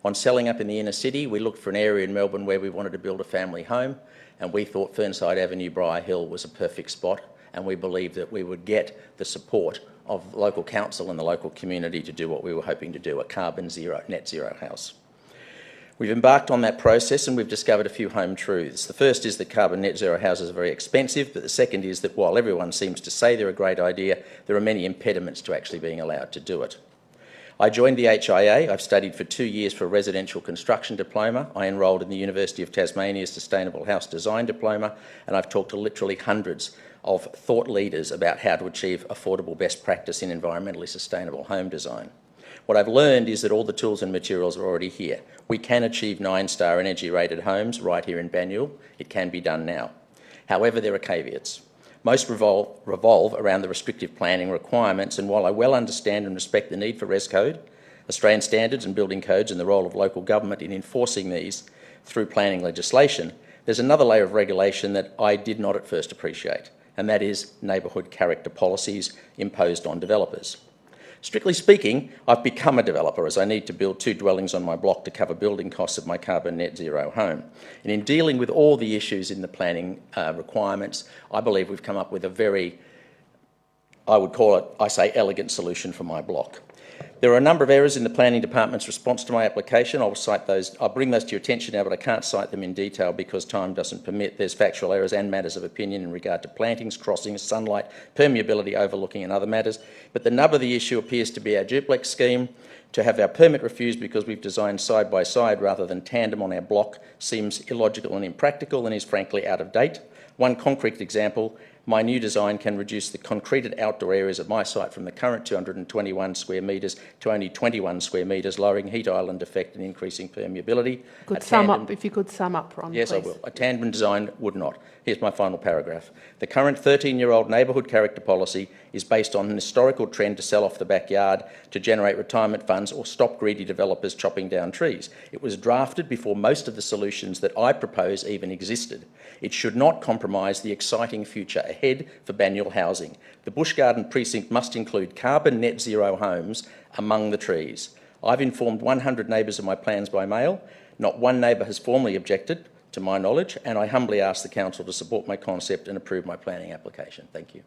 On selling up in the inner city, we looked for an area in Melbourne where we wanted to build a family home, and we thought Fernside Avenue, Briar Hill was a perfect spot, and we believed that we would get the support of local council and the local community to do what we were hoping to do, a carbon zero, net zero house. We've embarked on that process and we've discovered a few home truths. The first is that carbon net zero houses are very expensive, but the second is that while everyone seems to say they're a great idea, there are many impediments to actually being allowed to do it. I joined the HIA. I've studied for 2 years for a residential construction diploma. I enrolled in the University of Tasmania's Sustainable House Design Diploma, and I've talked to literally hundreds of thought leaders about how to achieve affordable best practice in environmentally sustainable home design. What I've learned is that all the tools and materials are already here. We can achieve 9-star energy rated homes right here in Banyule. It can be done now. However, there are caveats. Most revolve around the restrictive planning requirements, and while I well understand and respect the need for Res Code, Australian standards and building codes and the role of local government in enforcing these through planning legislation, there's another layer of regulation that I did not at first appreciate, and that is neighbourhood character policies imposed on developers. Strictly speaking, I've become a developer as I need to build 2 dwellings on my block to cover building costs of my carbon net zero home. And in dealing with all the issues in the planning requirements, I believe we've come up with a very, I would call it, I say, elegant solution for my block. There are a number of errors in the planning department's response to my application. I'll bring those to your attention now, but I can't cite them in detail because time doesn't permit. There's factual errors and matters of opinion in regard to plantings, crossings, sunlight, permeability, overlooking and other matters. But the nub of the issue appears to be our duplex scheme. To have our permit refused because we've designed side by side rather than tandem on our block seems illogical and impractical and is frankly out of date. One concrete example, my new design can reduce the concreted outdoor areas of my site from the current 221 square metres to only 21 square metres, lowering heat island effect and increasing permeability. If you could sum up, Ron, yes, please. I will. A tandem design would not. Here's my final paragraph. The current 13-year-old neighbourhood character policy is based on an historical trend to sell off the backyard to generate retirement funds or stop greedy developers chopping down trees. It was drafted before most of the solutions that I propose even existed. It should not compromise the exciting future ahead for Banyule housing. The Bush Garden precinct must include carbon net zero homes among the trees. I've informed 100 neighbours of my plans by mail. Not one neighbour has formally objected, to my knowledge, and I humbly ask the Council to support my concept and approve my planning application. Thank you.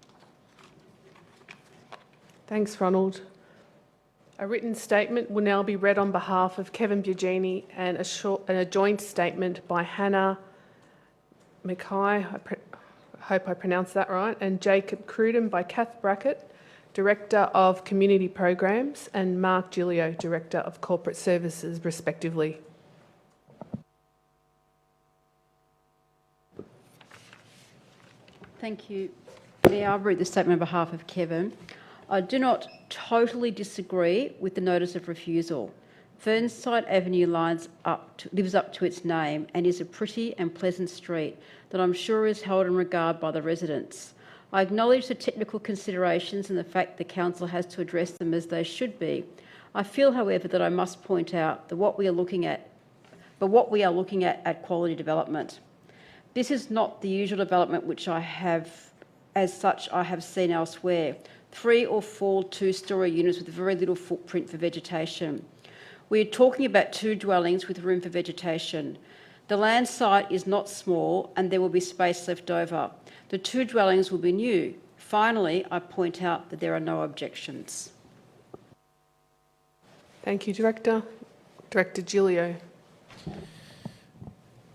Thanks, Ronald. A written statement will now be read on behalf of Kevin Bugini and a joint statement by Hannah Mackay, I hope I pronounced that right, and Jacob Cruden by Kath Brackett, Director of Community Programs, and Mark Gilio, Director of Corporate Services, respectively. Thank you. Mayor, I'll read the statement on behalf of Kevin. I do not totally disagree with the notice of refusal. Fernside Avenue lives up to its name and is a pretty and pleasant street that I'm sure is held in regard by the residents. I acknowledge the technical considerations and the fact the council has to address them as they should be. I feel, however, that I must point out that what we are looking at quality development. This is not the usual development which I have seen elsewhere. 3 or 4 two-storey units with very little footprint for vegetation. We are talking about 2 dwellings with room for vegetation. The land site is not small and there will be space left over. The 2 dwellings will be new. Finally, I point out that there are no objections. Thank you, Director. Director Gilio.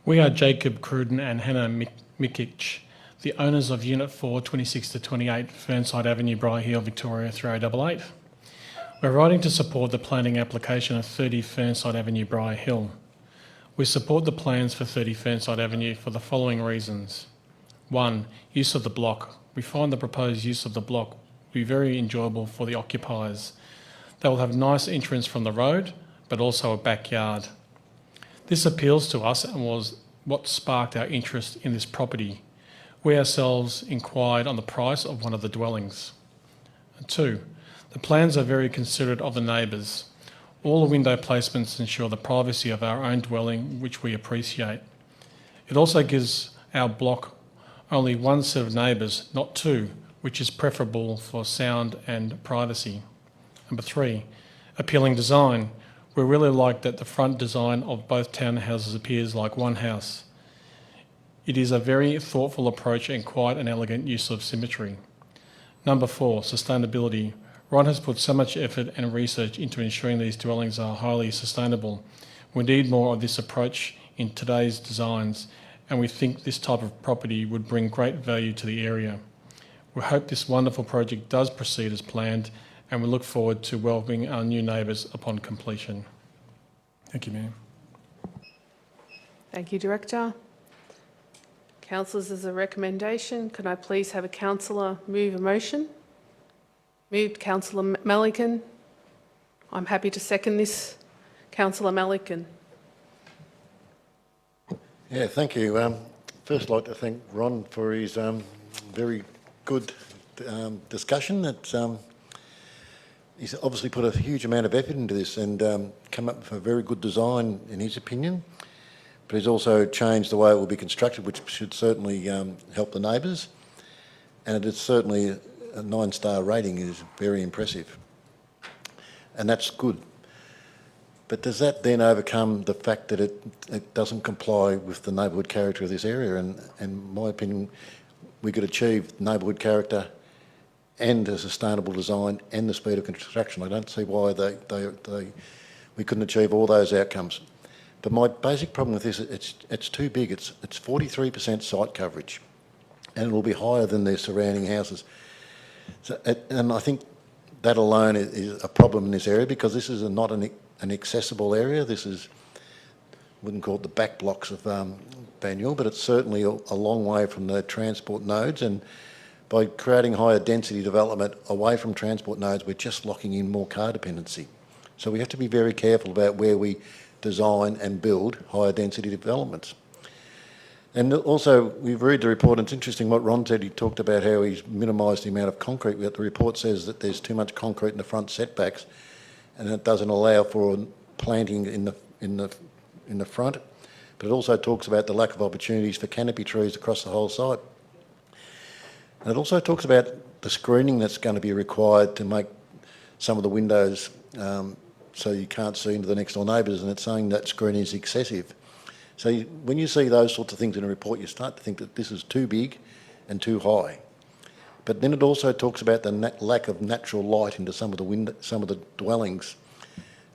We are Jacob Cruden and Hannah Mikic, the owners of Unit 4, 26 to 28 Fernside Avenue, Bry Hill, Victoria 3088. We're writing to support the planning application of 30 Fernside Avenue, Bry Hill. We support the plans for 30 Fernside Avenue for the following reasons. 1. Use of the block. We find the proposed use of the block will be very enjoyable for the occupiers. They will have nice entrance from the road, but also a backyard. This appeals to us and was what sparked our interest in this property. We ourselves inquired on the price of one of the dwellings. 2. The plans are very considerate of the neighbours. All the window placements ensure the privacy of our own dwelling, which we appreciate. It also gives our block only 1 set of neighbours, not 2, which is preferable for sound and privacy. 3. Appealing design. We really like that the front design of both townhouses appears like one house. It is a very thoughtful approach and quite an elegant use of symmetry. 4. Sustainability. Ron has put so much effort and research into ensuring these dwellings are highly sustainable. We need more of this approach in today's designs, and we think this type of property would bring great value to the area. We hope this wonderful project does proceed as planned, and we look forward to welcoming our new neighbours upon completion. Thank you, Mayor. Thank you, Director. Councillors, as a recommendation, can I please have a councillor move a motion? Moved, Councillor Malikan. I'm happy to second this. Councillor Malikan. Yeah, thank you. First, I'd like to thank Ron for his very good discussion. He's obviously put a huge amount of effort into this and come up with a very good design, in his opinion. But he's also changed the way it will be constructed, which should certainly help the neighbours. And it is certainly a 9-star rating is very impressive. And that's good. But does that then overcome the fact that it doesn't comply with the neighbourhood character of this area? And in my opinion, we could achieve neighbourhood character and a sustainable design and the speed of construction. I don't see why we couldn't achieve all those outcomes. But my basic problem with this, it's too big. It's 43% site coverage, and it will be higher than their surrounding houses. So, and I think that alone is a problem in this area, because this is not an accessible area. This is, wouldn't call it the back blocks of Banyule, but it's certainly a long way from the transport nodes. And by creating higher density development away from transport nodes, we're just locking in more car dependency. So we have to be very careful about where we design and build higher density developments. And also, we've read the report, and it's interesting what Ron said. He talked about how he's minimised the amount of concrete, but the report says that there's too much concrete in the front setbacks, and it doesn't allow for planting in the front. But it also talks about the lack of opportunities for canopy trees across the whole site. And it also talks about the screening that's going to be required to make some of the windows so you can't see into the next door neighbours, and it's saying that screening is excessive. So when you see those sorts of things in a report, you start to think that this is too big and too high. But then it also talks about the lack of natural light into some of the dwellings,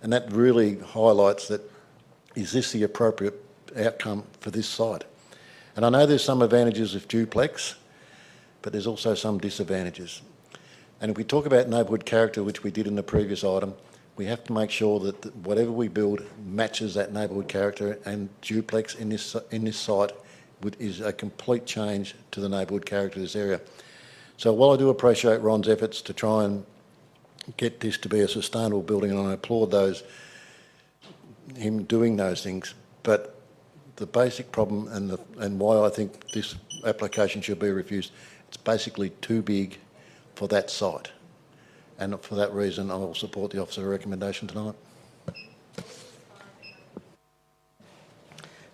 and that really highlights that, is this the appropriate outcome for this site? And I know there's some advantages of duplex, but there's also some disadvantages. And if we talk about neighbourhood character, which we did in the previous item, we have to make sure that whatever we build matches that neighbourhood character, and duplex in this site is a complete change to the neighbourhood character of this area. So while I do appreciate Ron's efforts to try and get this to be a sustainable building, and I applaud him doing those things, but the basic problem and why I think this application should be refused, it's basically too big for that site. And for that reason, I will support the officer recommendation tonight.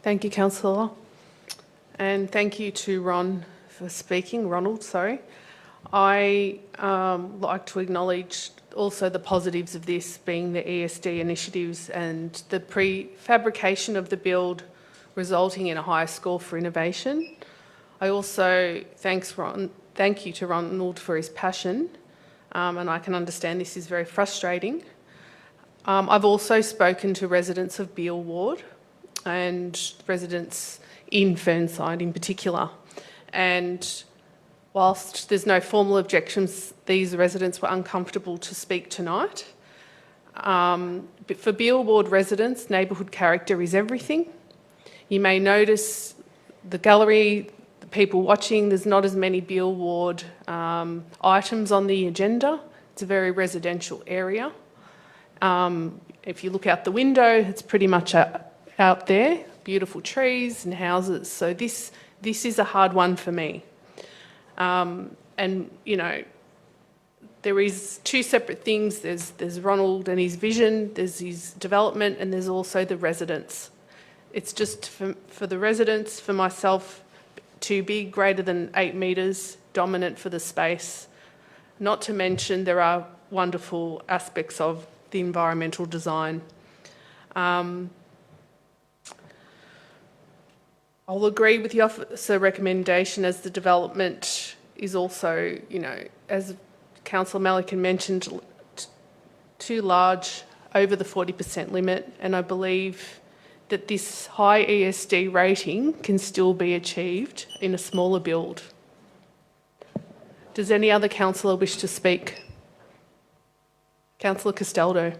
Thank you, Councillor. And thank you to Ronald, sorry. I like to acknowledge also the positives of this being the ESD initiatives and the prefabrication of the build resulting in a higher score for innovation. I also thank you to Ronald for his passion, and I can understand this is very frustrating. I've also spoken to residents of Beale Ward and residents in Fernside in particular, and whilst there's no formal objections, these residents were uncomfortable to speak tonight. But for Beale Ward residents, neighbourhood character is everything. You may notice the gallery, the people watching, there's not as many Beale Ward items on the agenda. It's a very residential area. If you look out the window, it's pretty much out there, beautiful trees and houses. So this is a hard one for me. And, you know, there is two separate things. There's Ronald and his vision, there's his development, and there's also the residents. It's just for the residents, for myself, too big, greater than 8 metres, dominant for the space. Not to mention there are wonderful aspects of the environmental design. I'll agree with the officer recommendation as the development is also, you know, as Councillor Malikan mentioned, too large, over the 40% limit, and I believe that this high ESD rating can still be achieved in a smaller build. Does any other councillor wish to speak? Councillor Castaldo.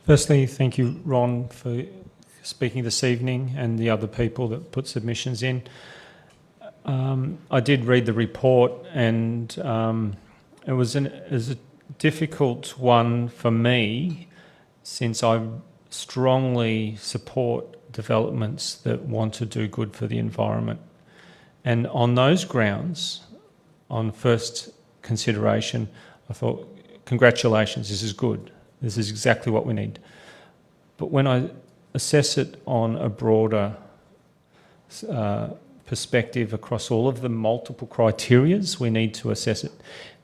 Firstly, thank you, Ron, for speaking this evening and the other people that put submissions in. I did read the report, and it was a difficult one for me, since I strongly support developments that want to do good for the environment. And on those grounds, on first consideration, I thought, congratulations, this is good. This is exactly what we need. But when I assess it on a broader perspective across all of the multiple criterias, we need to assess it.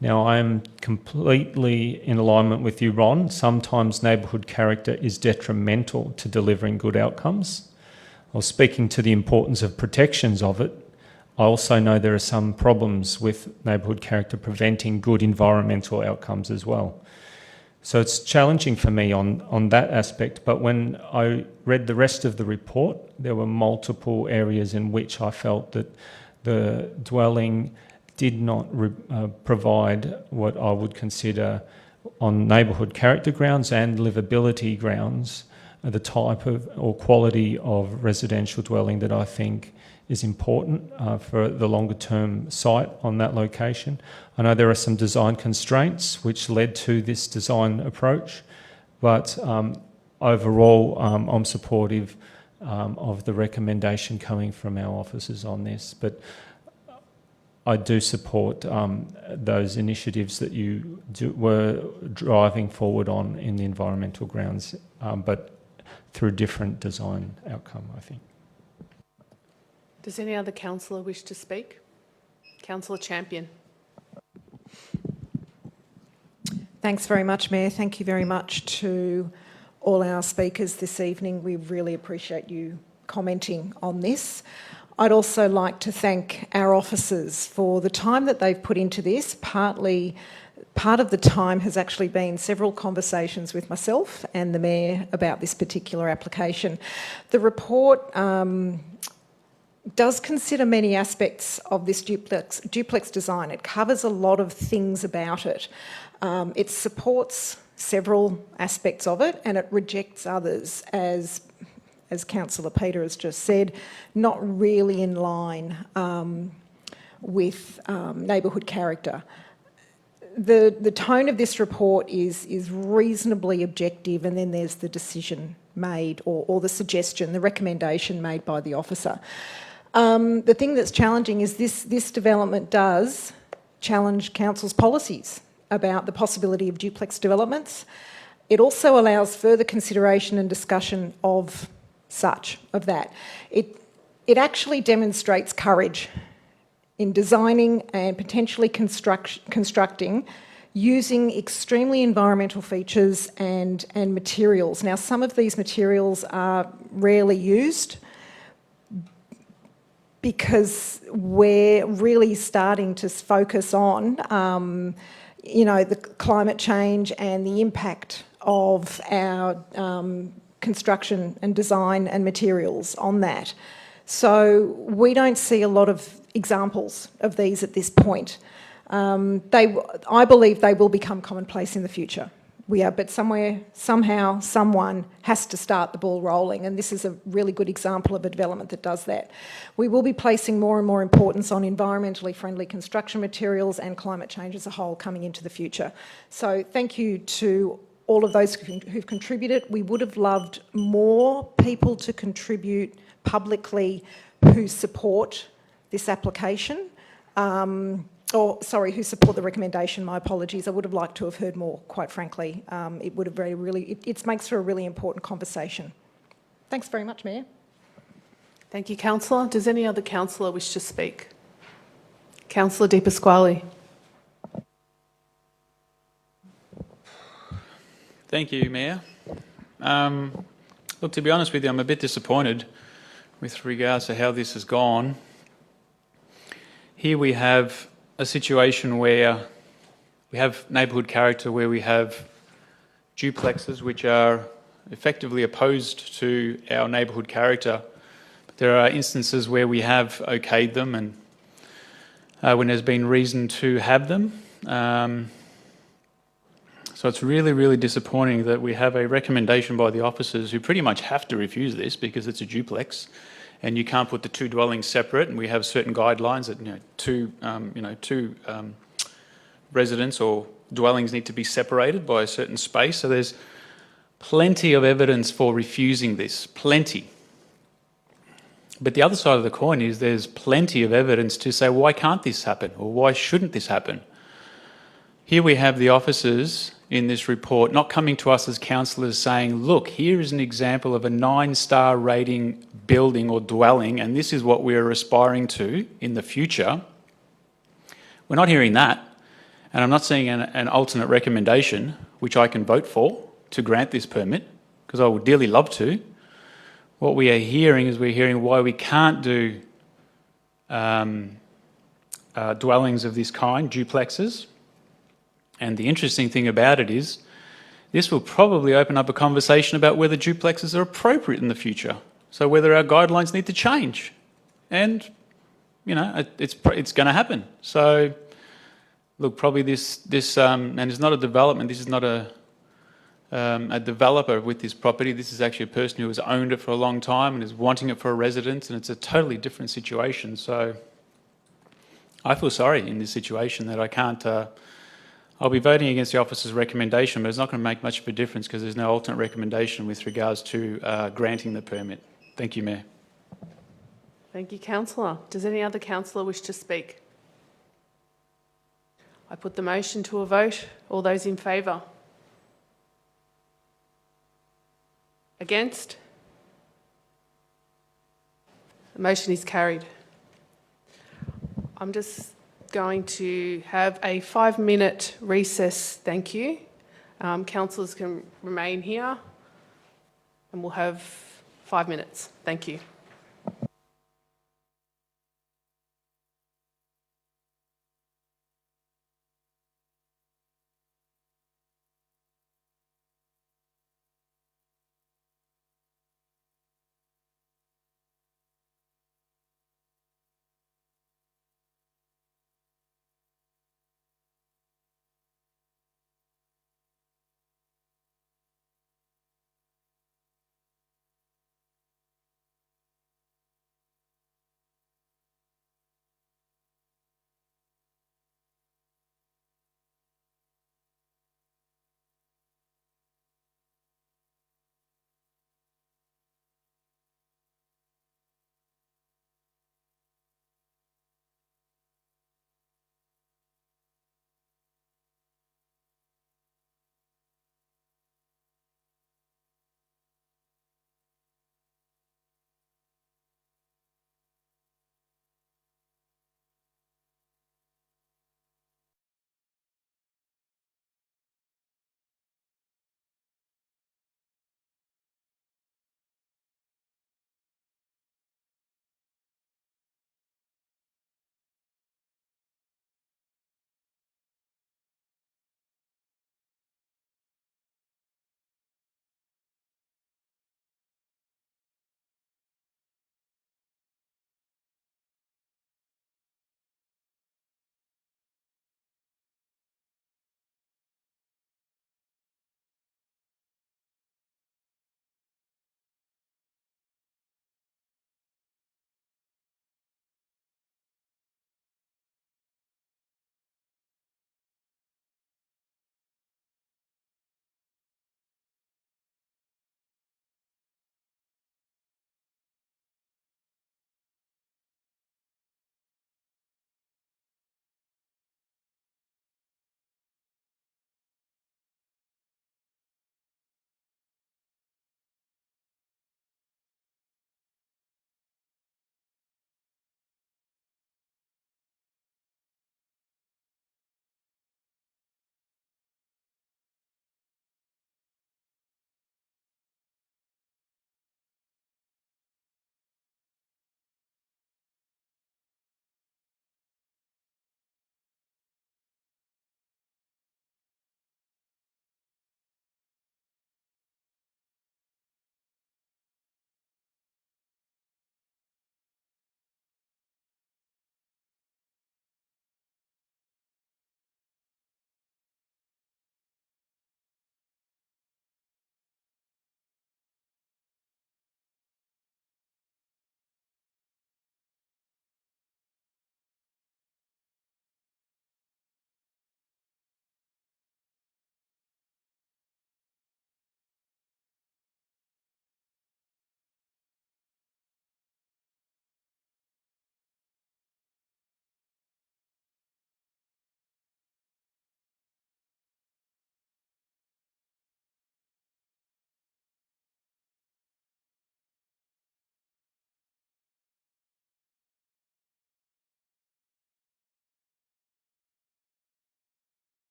Now, I am completely in alignment with you, Ron. Sometimes neighbourhood character is detrimental to delivering good outcomes. I was speaking to the importance of protections of it. I also know there are some problems with neighbourhood character preventing good environmental outcomes as well. So it's challenging for me on that aspect, but when I read the rest of the report, there were multiple areas in which I felt that the dwelling did not provide what I would consider, on neighbourhood character grounds and livability grounds, the type of or quality of residential dwelling that I think is important for the longer term site on that location. I know there are some design constraints which led to this design approach, but overall, I'm supportive of the recommendation coming from our officers on this, but I do support those initiatives that you were driving forward on in the environmental grounds, but through different design outcome, I think. Does any other councillor wish to speak? Councillor Champion. Thanks very much, Mayor. Thank you very much to all our speakers this evening. We really appreciate you commenting on this. I'd also like to thank our officers for the time that they've put into this. Part of the time has actually been several conversations with myself and the Mayor about this particular application. The report does consider many aspects of this duplex design. It covers a lot of things about it. It supports several aspects of it and it rejects others, as Councillor Peter has just said, not really in line with neighbourhood character. The tone of this report is reasonably objective, and then there's the decision made or the suggestion, the recommendation made by the officer. The thing that's challenging is this development does challenge council's policies about the possibility of duplex developments. It also allows further consideration and discussion of that. It actually demonstrates courage in designing and potentially constructing using extremely environmental features and materials. Now, some of these materials are rarely used because we're really starting to focus on, the climate change and the impact of our construction and design and materials on that. So we don't see a lot of examples of these at this point. I believe they will become commonplace in the future. But somehow, someone has to start the ball rolling, and this is a really good example of a development that does that. We will be placing more and more importance on environmentally friendly construction materials and climate change as a whole coming into the future. So thank you to all of those who've contributed. We would have loved more people to contribute publicly who support this application. Who support the recommendation, my apologies. I would have liked to have heard more, quite frankly. It would have it makes for a really important conversation. Thanks very much, Mayor. Thank you, councillor. Does any other councillor wish to speak? Councillor Di Pasquale. Thank you, Mayor. Look, to be honest with you, I'm a bit disappointed with regards to how this has gone. Here we have a situation where we have neighbourhood character, where we have duplexes which are effectively opposed to our neighbourhood character. But there are instances where we have okayed them and when there's been reason to have them. So it's really, really disappointing that we have a recommendation by the officers who pretty much have to refuse this because it's a duplex. And you can't put the two dwellings separate, and we have certain guidelines that two residents or dwellings need to be separated by a certain space. So there's plenty of evidence for refusing this, plenty. But the other side of the coin is there's plenty of evidence to say why can't this happen or why shouldn't this happen. Here we have the officers in this report not coming to us as councillors saying, look, here is an example of a 9-star rating building or dwelling, and this is what we're aspiring to in the future. We're not hearing that, and I'm not seeing an alternate recommendation which I can vote for to grant this permit, because I would dearly love to. What we are hearing is we're hearing why we can't do dwellings of this kind, duplexes. And the interesting thing about it is this will probably open up a conversation about whether duplexes are appropriate in the future. So whether our guidelines need to change. And, it's going to happen. So, look, probably this and it's not a development, this is not a developer with this property. This is actually a person who has owned it for a long time and is wanting it for a residence, and it's a totally different situation. So I feel sorry in this situation that I can't I'll be voting against the officer's recommendation, but it's not going to make much of a difference because there's no alternate recommendation with regards to granting the permit. Thank you, Mayor. Thank you, councillor. Does any other councillor wish to speak? I put the motion to a vote. All those in favour? Against? The motion is carried. I'm just going to have a 5-minute recess. Thank you. Councillors can remain here and we'll have 5 minutes. Thank you.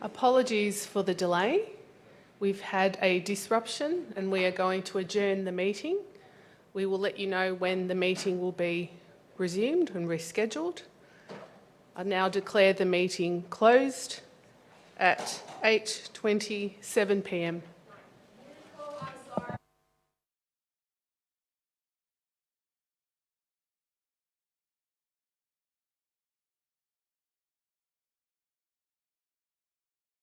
Apologies for the delay. We've had a disruption and we are going to adjourn the meeting. We will let you know when the meeting will be resumed and rescheduled. I now declare the meeting closed at 8:27 p.m.